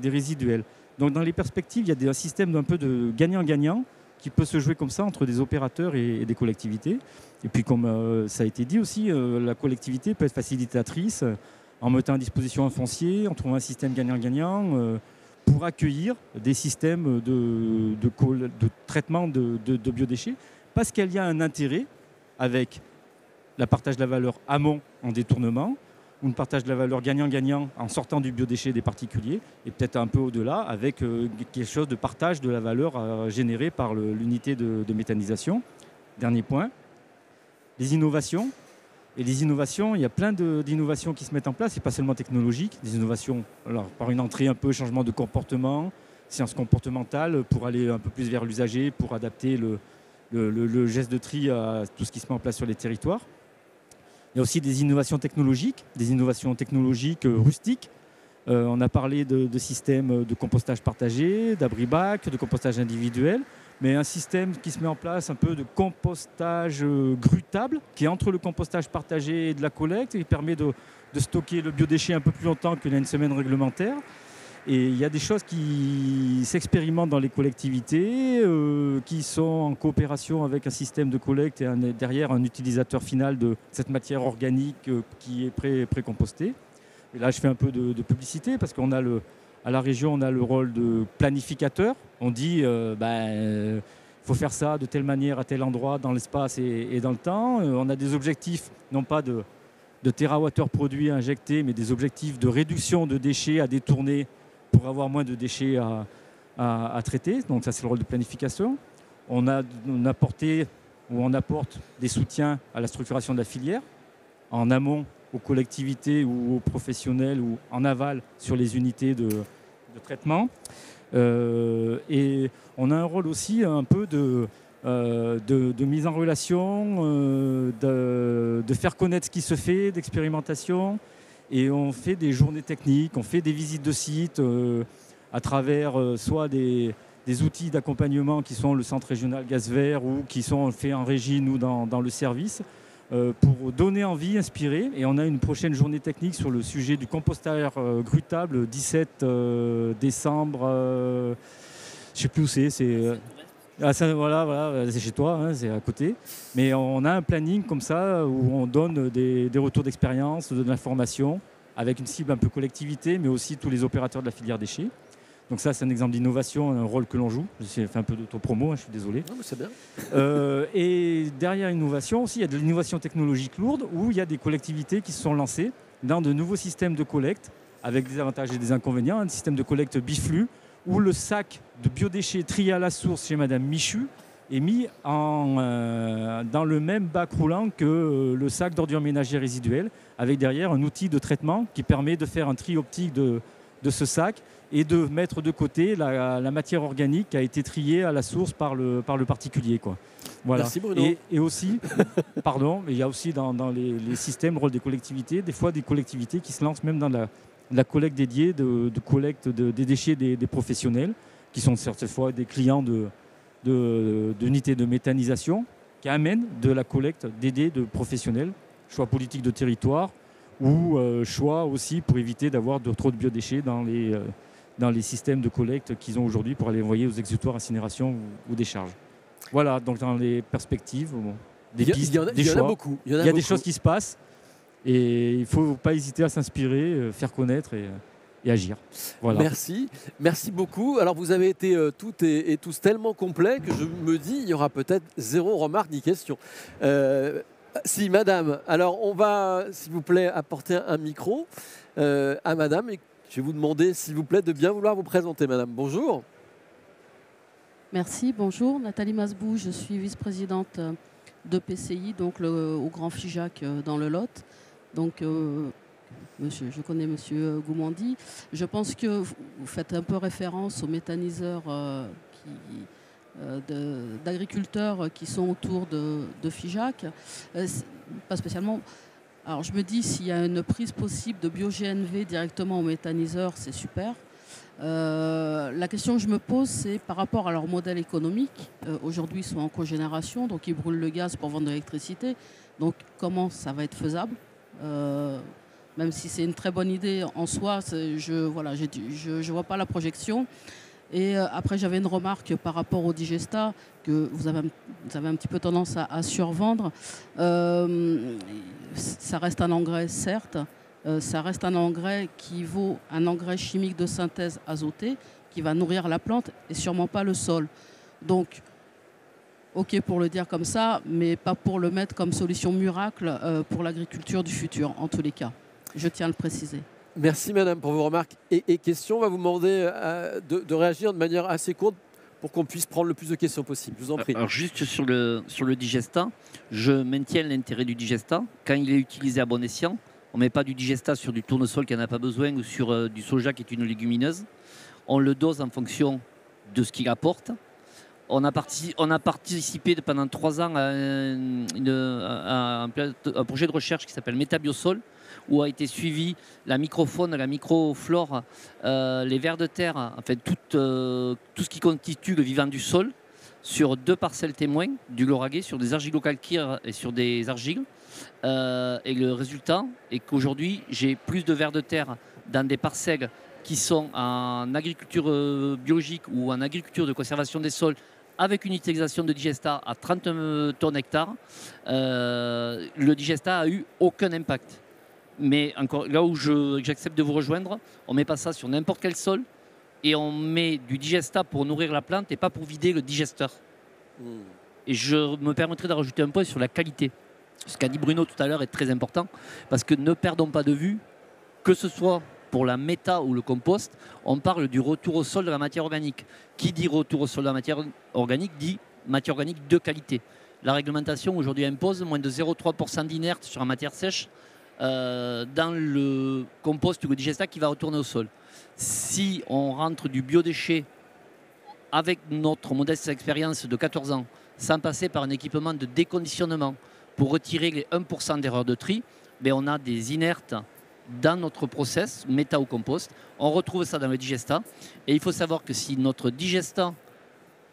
résiduels. Donc dans les perspectives, il y a un système un peu de gagnant-gagnant qui peut se jouer comme ça entre des opérateurs et des collectivités. Et puis comme ça a été dit aussi, la collectivité peut être facilitatrice en mettant à disposition un foncier, en trouvant un système gagnant-gagnant pour accueillir des systèmes de traitement de biodéchets, parce qu'il y a un intérêt avec le partage de la valeur amont en détournement, ou un partage de la valeur gagnant-gagnant en sortant du biodéchet des particuliers, et peut-être un peu au-delà avec quelque chose de partage de la valeur générée par l'unité de méthanisation. Dernier point, les innovations. Et les innovations, il y a plein d'innovations qui se mettent en place, et pas seulement technologiques, des innovations alors, par une entrée un peu changement de comportement, sciences comportementales, pour aller un peu plus vers l'usager, pour adapter le geste de tri à tout ce qui se met en place sur les territoires. Il y a aussi des innovations technologiques rustiques. On a parlé de systèmes de compostage partagé, d'abri-bac, de compostage individuel, mais un système qui se met en place un peu de compostage grutable, qui est entre le compostage partagé et de la collecte, et qui permet de stocker le biodéchet un peu plus longtemps qu'il y a une semaine réglementaire. Et il y a des choses qui s'expérimentent dans les collectivités, qui sont en coopération avec un système de collecte et derrière un utilisateur final de cette matière organique qui est précompostée. Et là, je fais un peu de publicité parce qu'on a à la région, on a le rôle de planificateur. On dit, faut faire ça de telle manière à tel endroit dans l'espace et dans le temps. On a des objectifs, non pas de térawattheures produits injectés, mais des objectifs de réduction de déchets à détourner pour avoir moins de déchets à traiter. Donc ça, c'est le rôle de planification. On apporte des soutiens à la structuration de la filière, en amont aux collectivités ou aux professionnels, ou en aval sur les unités de traitement. Et on a un rôle aussi un peu de mise en relation, de faire connaître ce qui se fait, d'expérimentation. Et on fait des journées techniques, on fait des visites de sites à travers soit des outils d'accompagnement qui sont le centre régional gaz vert ou qui sont faits en régie, nous, dans le service, pour donner envie, inspirer. Et on a une prochaine journée technique sur le sujet du compostage grutable, 17 décembre, je ne sais plus où c'est. Voilà, c'est chez toi, hein, c'est à côté. Mais on a un planning comme ça où on donne des retours d'expérience, de l'information, avec une cible un peu collectivité, mais aussi tous les opérateurs de la filière déchets. Donc ça, c'est un exemple d'innovation, un rôle que l'on joue. J'ai fait un peu d'autopromo, hein, je suis désolé. Non, mais c'est bien. Et derrière l'innovation aussi, il y a de l'innovation technologique lourde où il y a des collectivités qui se sont lancées dans de nouveaux systèmes de collecte avec des avantages et des inconvénients. Un système de collecte biflux où le sac de biodéchets trié à la source chez Madame Michu est mis dans le même bac roulant que le sac d'ordures ménagères résiduelles, avec derrière un outil de traitement qui permet de faire un tri optique de ce sac et de mettre de côté la matière organique qui a été triée à la source par le particulier, quoi. Voilà. Merci Bruno. Et aussi, mais il y a aussi dans les systèmes, le rôle des collectivités, des fois des collectivités qui se lancent même dans la collecte dédiée, de collecte des déchets des professionnels, qui sont certaines fois des clients d'unités de méthanisation, qui amènent de la collecte dédiée de professionnels, choix politique de territoire, ou choix aussi pour éviter d'avoir trop de biodéchets dans les systèmes de collecte qu'ils ont aujourd'hui pour aller envoyer aux exutoires, incinération ou décharge. Voilà, donc dans les perspectives, des pistes, des choix. Il y en a beaucoup. Il y a des choses qui se passent et il ne faut pas hésiter à s'inspirer, faire connaître et agir. Voilà. Merci beaucoup. Alors vous avez été toutes et tous tellement complets que je me dis il y aura peut-être 0 remarque ni question. Si madame, alors on va s'il vous plaît apporter un micro à madame et je vais vous demander s'il vous plaît de bien vouloir vous présenter madame. Bonjour. Merci, bonjour. Nathalie Masbou, je suis vice-présidente de PCI, donc au Grand Figeac dans le Lot. Donc je connais monsieur Goumandi. Je pense que vous faites un peu référence aux méthaniseurs d'agriculteurs qui sont autour de Figeac. Pas spécialement. Alors je me dis, s'il y a une prise possible de bio-GNV directement au méthaniseur, c'est super. La question que je me pose, c'est par rapport à leur modèle économique. Aujourd'hui, ils sont en cogénération, donc ils brûlent le gaz pour vendre de l'électricité. Donc comment ça va être faisable? Même si c'est une très bonne idée en soi, je vois pas la projection. Et après, j'avais une remarque par rapport au digesta que vous avez un petit peu tendance à survendre. Ça reste un engrais, certes. Ça reste un engrais qui vaut un engrais chimique de synthèse azoté qui va nourrir la plante et sûrement pas le sol. Donc, ok pour le dire comme ça, mais pas pour le mettre comme solution miracle pour l'agriculture du futur, en tous les cas. Je tiens à le préciser. Merci madame pour vos remarques et questions. On va vous demander de réagir de manière assez courte pour qu'on puisse prendre le plus de questions possible. Je vous en prie. Alors juste sur le digesta, je maintiens l'intérêt du digesta quand il est utilisé à bon escient. On ne met pas du digesta sur du tournesol qui n'en a pas besoin ou sur du soja qui est une légumineuse. On le dose en fonction de ce qu'il apporte. On a participé pendant 3 ans à un projet de recherche qui s'appelle Métabiosol, où a été suivi la microfaune, la microflore, les vers de terre, enfin tout ce qui constitue le vivant du sol, sur 2 parcelles témoins du Lauragais, sur des argilo-calcaires et sur des argiles. Et le résultat est qu'aujourd'hui, j'ai plus de vers de terre dans des parcelles qui sont en agriculture biologique ou en agriculture de conservation des sols avec une utilisation de digesta à 30 tonnes hectare, le digesta a eu aucun impact. Mais encore, là où j'accepte de vous rejoindre, on ne met pas ça sur n'importe quel sol et on met du digesta pour nourrir la plante et pas pour vider le digesteur. Et je me permettrai de rajouter un point sur la qualité. Ce qu'a dit Bruno tout à l'heure est très important parce que ne perdons pas de vue, que ce soit pour la méta ou le compost, on parle du retour au sol de la matière organique. Qui dit retour au sol de la matière organique dit matière organique de qualité. La réglementation aujourd'hui impose moins de 0,3% d'inerte sur la matière sèche dans le compost ou le digesta qui va retourner au sol. Si on rentre du biodéchet avec notre modeste expérience de 14 ans, sans passer par un équipement de déconditionnement pour retirer les 1% d'erreur de tri, ben on a des inertes dans notre process, méta ou compost. On retrouve ça dans le digesta. Et il faut savoir que si notre digesta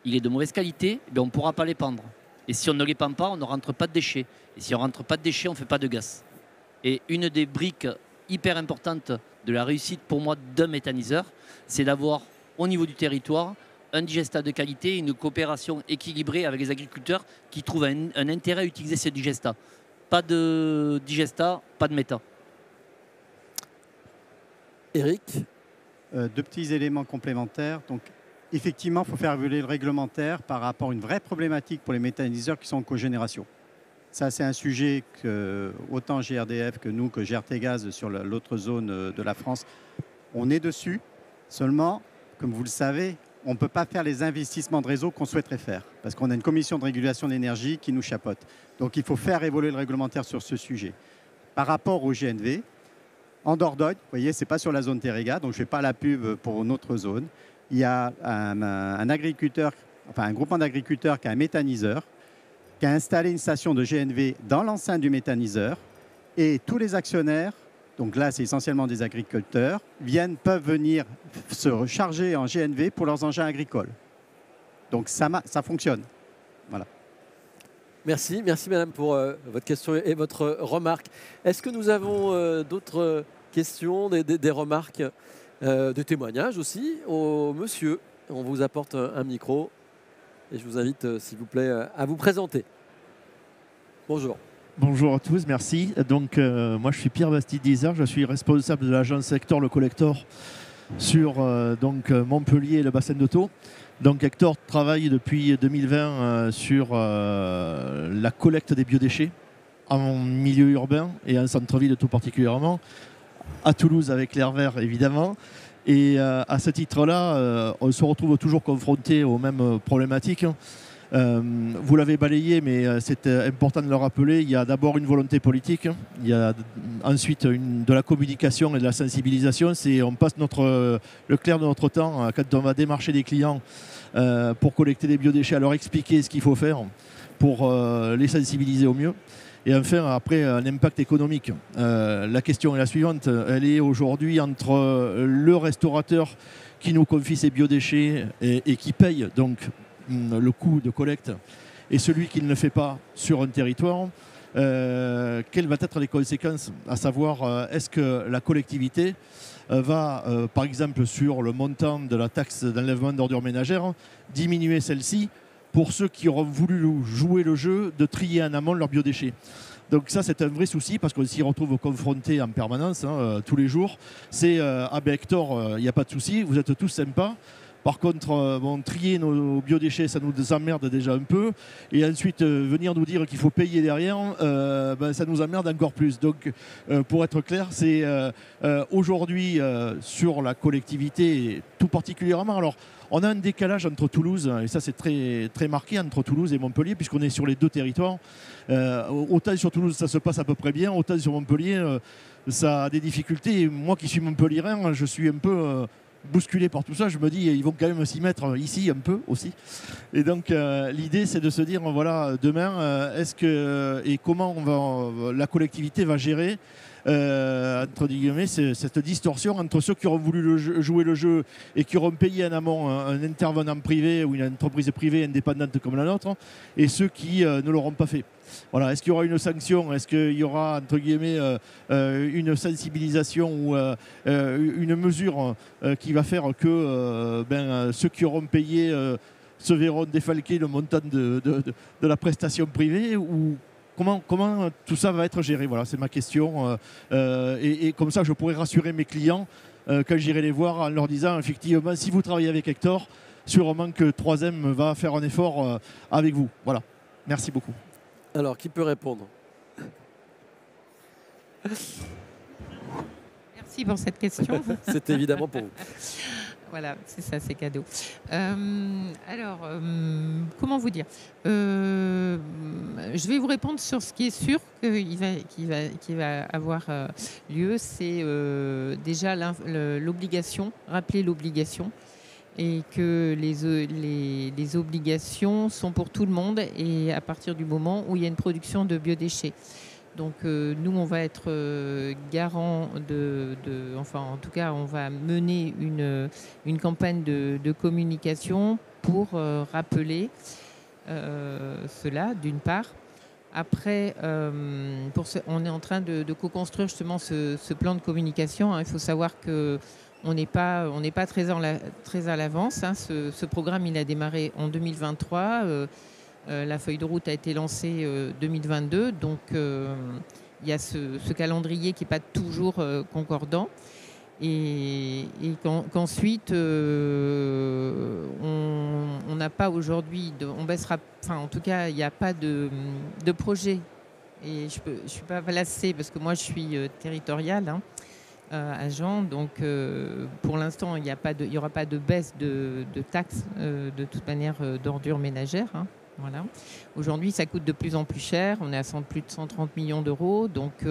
il est de mauvaise qualité, ben on ne pourra pas l'épandre. Et si on ne l'épand pas, on ne rentre pas de déchets. Et si on ne rentre pas de déchets, on ne fait pas de gaz. Et une des briques hyper importantes de la réussite pour moi d'un méthaniseur, c'est d'avoir au niveau du territoire un digesta de qualité et une coopération équilibrée avec les agriculteurs qui trouvent un intérêt à utiliser ce digesta. Pas de digesta, pas de méta. Eric, deux petits éléments complémentaires. Donc, effectivement, il faut faire évoluer le réglementaire par rapport à une vraie problématique pour les méthaniseurs qui sont en cogénération. Ça, c'est un sujet que autant GRDF que nous, que GRT Gaz sur l'autre zone de la France, on est dessus. Seulement, comme vous le savez, on ne peut pas faire les investissements de réseau qu'on souhaiterait faire parce qu'on a une commission de régulation de l'énergie qui nous chapeaute. Donc, il faut faire évoluer le réglementaire sur ce sujet. Par rapport au GNV, en Dordogne, vous voyez, ce n'est pas sur la zone Terrega, donc je ne fais pas la pub pour notre zone. Il y a un agriculteur, enfin un groupement d'agriculteurs qui a un méthaniseur, qui a installé une station de GNV dans l'enceinte du méthaniseur et tous les actionnaires, donc là c'est essentiellement des agriculteurs, peuvent venir se recharger en GNV pour leurs engins agricoles. Donc ça fonctionne. Voilà. merci madame pour votre question et votre remarque. Est-ce que nous avons d'autres questions, des remarques, des témoignages aussi au monsieur? On vous apporte un micro. Et je vous invite, s'il vous plaît, à vous présenter. Bonjour. Bonjour à tous, merci. Donc, moi, je suis Pierre Bastide-Dizard, je suis responsable de l'agence Hector Le Collector sur Montpellier et le bassin de Thau. Donc, Hector travaille depuis 2020 sur la collecte des biodéchets en milieu urbain et en centre-ville tout particulièrement. À Toulouse avec l'Air Vert, évidemment. Et à ce titre-là, on se retrouve toujours confronté aux mêmes problématiques. Vous l'avez balayé, mais c'est important de le rappeler. Il y a d'abord une volonté politique, il y a ensuite de la communication et de la sensibilisation. On passe le clair de notre temps quand on va démarcher des clients pour collecter des biodéchets, à leur expliquer ce qu'il faut faire pour les sensibiliser au mieux. Et enfin, après, un impact économique. La question est la suivante. Elle est aujourd'hui entre le restaurateur qui nous confie ses biodéchets et qui paye donc le coût de collecte et celui qui ne le fait pas sur un territoire. Quelles vont être les conséquences? À savoir, est-ce que la collectivité va, par exemple, sur le montant de la taxe d'enlèvement d'ordures ménagères, diminuer celle-ci pour ceux qui auront voulu jouer le jeu de trier en amont leurs biodéchets. Donc ça, c'est un vrai souci parce qu'on s'y retrouve confrontés en permanence, tous les jours. C'est Hector, il n'y a pas de souci, vous êtes tous sympas. Par contre, trier nos biodéchets, ça nous emmerde déjà un peu. Et ensuite, venir nous dire qu'il faut payer derrière, ça nous emmerde encore plus. Donc, pour être clair, c'est aujourd'hui sur la collectivité, tout particulièrement. Alors, on a un décalage entre Toulouse, et ça c'est très, très marqué, entre Toulouse et Montpellier, puisqu'on est sur les deux territoires. Autant sur Toulouse, ça se passe à peu près bien, autant sur Montpellier, ça a des difficultés. Et moi qui suis montpelliérain, je suis un peu bousculé par tout ça. Je me dis, ils vont quand même s'y mettre ici un peu aussi. Et donc, l'idée, c'est de se dire, voilà, demain, est-ce que et comment la collectivité va gérer entre guillemets, cette distorsion entre ceux qui auront voulu jouer le jeu et qui auront payé en amont un intervenant privé ou une entreprise privée indépendante comme la nôtre, et ceux qui ne l'auront pas fait. Voilà. Est-ce qu'il y aura une sanction? Est-ce qu'il y aura, entre guillemets, une sensibilisation ou une mesure qui va faire que ceux qui auront payé se verront défalquer le montant de la prestation privée, ou comment tout ça va être géré? Voilà, c'est ma question. Et comme ça, je pourrais rassurer mes clients quand j'irai les voir en leur disant, effectivement, si vous travaillez avec Hector, sûrement que 3M va faire un effort avec vous. Voilà. Merci beaucoup. Alors, qui peut répondre? Merci pour cette question. C'est évidemment pour vous. Voilà, c'est ça, c'est cadeau. Comment vous dire? Je vais vous répondre sur ce qui est sûr qui va avoir lieu. C'est déjà l'obligation, rappeler l'obligation, et que les obligations sont pour tout le monde, et à partir du moment où il y a une production de biodéchets. Donc nous, on va être garant enfin en tout cas, on va mener une campagne de communication pour rappeler cela, d'une part. Après, on est en train de co-construire justement ce plan de communication. Il faut savoir que on n'est pas très à l'avance. Ce programme, il a démarré en 2023. La feuille de route a été lancée 2022. Donc, il y a ce calendrier qui n'est pas toujours concordant. Et qu'ensuite, on n'a pas aujourd'hui, on baissera, enfin en tout cas, il n'y a pas de projet. Et je ne suis pas placée parce que moi, je suis territoriale. À Jean, donc pour l'instant il n'y aura pas de baisse de taxes de toute manière d'ordures ménagères. Voilà. Aujourd'hui ça coûte de plus en plus cher, on est à plus de 130 millions d'euros, donc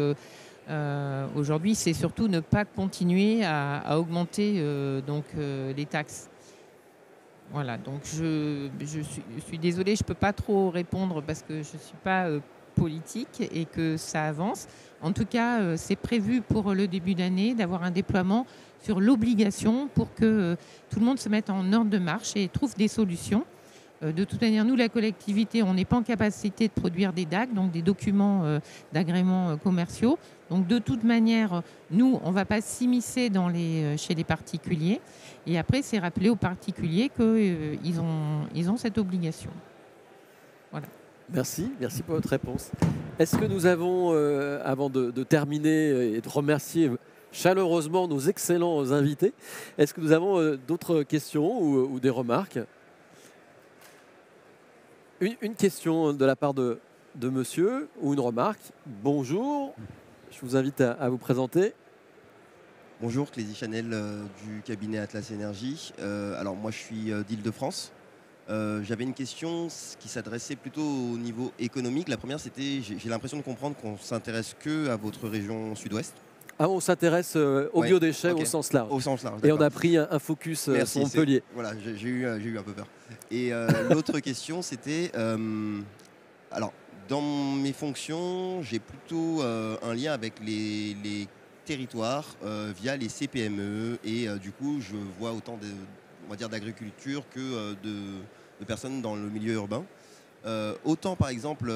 aujourd'hui c'est surtout ne pas continuer à augmenter les taxes. Voilà, donc je suis désolée, je ne peux pas trop répondre parce que je ne suis pas politique et que ça avance. En tout cas, c'est prévu pour le début d'année d'avoir un déploiement sur l'obligation pour que tout le monde se mette en ordre de marche et trouve des solutions. De toute manière, nous, la collectivité, on n'est pas en capacité de produire des DAC, donc des documents d'agrément commerciaux. Donc de toute manière, nous, on ne va pas s'immiscer chez les particuliers. Et après, c'est rappeler aux particuliers qu'ils ont cette obligation. Voilà. Merci pour votre réponse. Est-ce que nous avons, avant de terminer et de remercier chaleureusement nos excellents invités, est-ce que nous avons d'autres questions ou des remarques? Une question de la part de monsieur ou une remarque. Bonjour, je vous invite à vous présenter. Bonjour, Clézy Chanel du cabinet Atlas Énergie. Alors moi je suis d'Île-de-France. J'avais une question qui s'adressait plutôt au niveau économique. La première, c'était, j'ai l'impression de comprendre qu'on s'intéresse que à votre région sud-ouest. Ah, on s'intéresse aux biodéchets au sens large. Au sens large. Et on a pris un focus sur Montpellier. Voilà, j'ai eu un peu peur. Et l'autre question, c'était, alors dans mes fonctions, j'ai plutôt un lien avec les territoires via les CPME, et du coup, je vois autant d'agriculture que de personnes dans le milieu urbain. Autant par exemple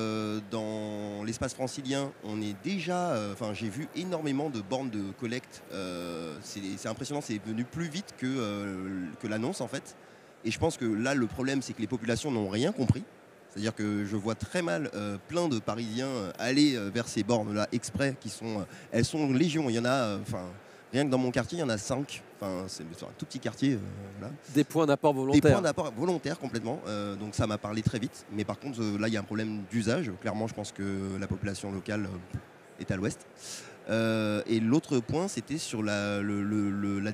dans l'espace francilien, on est déjà, j'ai vu énormément de bornes de collecte. C'est impressionnant, c'est venu plus vite que l'annonce en fait. Et je pense que là le problème, c'est que les populations n'ont rien compris. C'est-à-dire que je vois très mal plein de Parisiens aller vers ces bornes-là exprès, elles sont légion. Il y en a, rien que dans mon quartier, il y en a 5. C'est un tout petit quartier. Voilà. Des points d'apport volontaires. Des points d'apport volontaires complètement. Donc ça m'a parlé très vite. Mais par contre, là, il y a un problème d'usage. Clairement, je pense que la population locale est à l'ouest. Et l'autre point, c'était sur la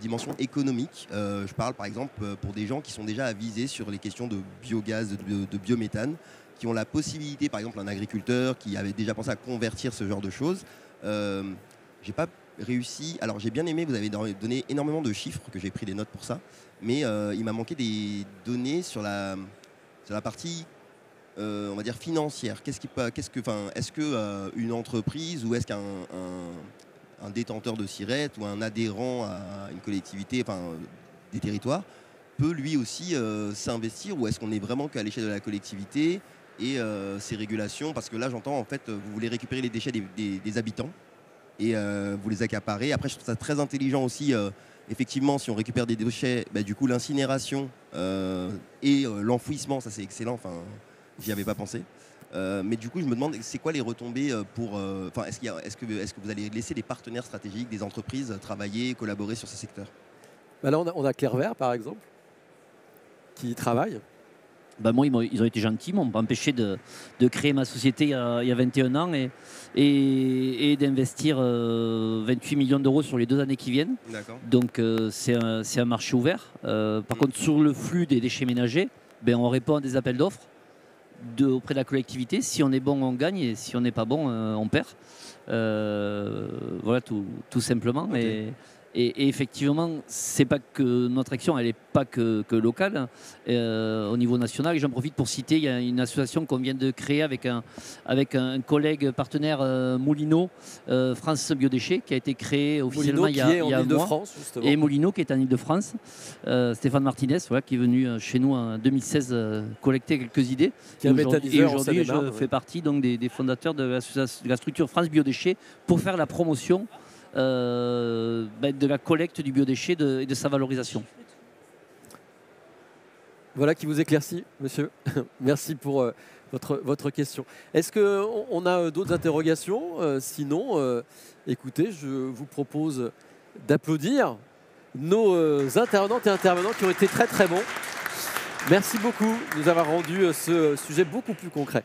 dimension économique. Je parle par exemple pour des gens qui sont déjà avisés sur les questions de biogaz, de biométhane, qui ont la possibilité, par exemple un agriculteur qui avait déjà pensé à convertir ce genre de choses. J'ai pas réussi. Alors j'ai bien aimé, vous avez donné énormément de chiffres, que j'ai pris des notes pour ça, mais il m'a manqué des données sur la partie on va dire financière. Est-ce que une entreprise ou est-ce qu'un un détenteur de SIRET ou un adhérent à une collectivité, enfin des territoires, peut lui aussi s'investir, ou est-ce qu'on est vraiment qu'à l'échelle de la collectivité et ces régulations? Parce que là, j'entends, en fait, vous voulez récupérer les déchets des habitants et vous les accaparez. Après, je trouve ça très intelligent aussi. Effectivement, si on récupère des déchets, bah, du coup, l'incinération et l'enfouissement, ça c'est excellent. Enfin, j'y avais pas pensé. Mais du coup, je me demande, c'est quoi les retombées pour... est-ce que vous allez laisser des partenaires stratégiques, des entreprises travailler, collaborer sur ces secteurs? Bah là, on a Clair Vert, par exemple, qui y travaille. Ben moi, ils ont été gentils, ils m'ont pas empêché de créer ma société il y a 21 ans et d'investir 28 millions d'euros sur les 2 années qui viennent. Donc c'est un marché ouvert. Par contre, sur le flux des déchets ménagers, ben, on répond à des appels d'offres auprès de la collectivité. Si on est bon, on gagne, et si on n'est pas bon, on perd. Voilà, tout simplement. Okay. Et effectivement, c'est pas que notre action, elle n'est pas que locale, au niveau national. Et j'en profite pour citer, il y a une association qu'on vient de créer avec un collègue partenaire, Moulineau, France Biodéchets, qui a été créé officiellement il y a un mois. Et Moulineau qui est en Ile-de-France. Stéphane Martinez, voilà, qui est venu chez nous en 2016 collecter quelques idées. Et aujourd'hui, je fais partie donc, des fondateurs de la structure France Biodéchets pour faire la promotion de la collecte du biodéchet et de sa valorisation. Voilà qui vous éclaircit, monsieur. Merci pour votre question. Est-ce qu'on a d'autres interrogations? Sinon, écoutez, je vous propose d'applaudir nos intervenantes et intervenants qui ont été très très bons. Merci beaucoup de nous avoir rendu ce sujet beaucoup plus concret.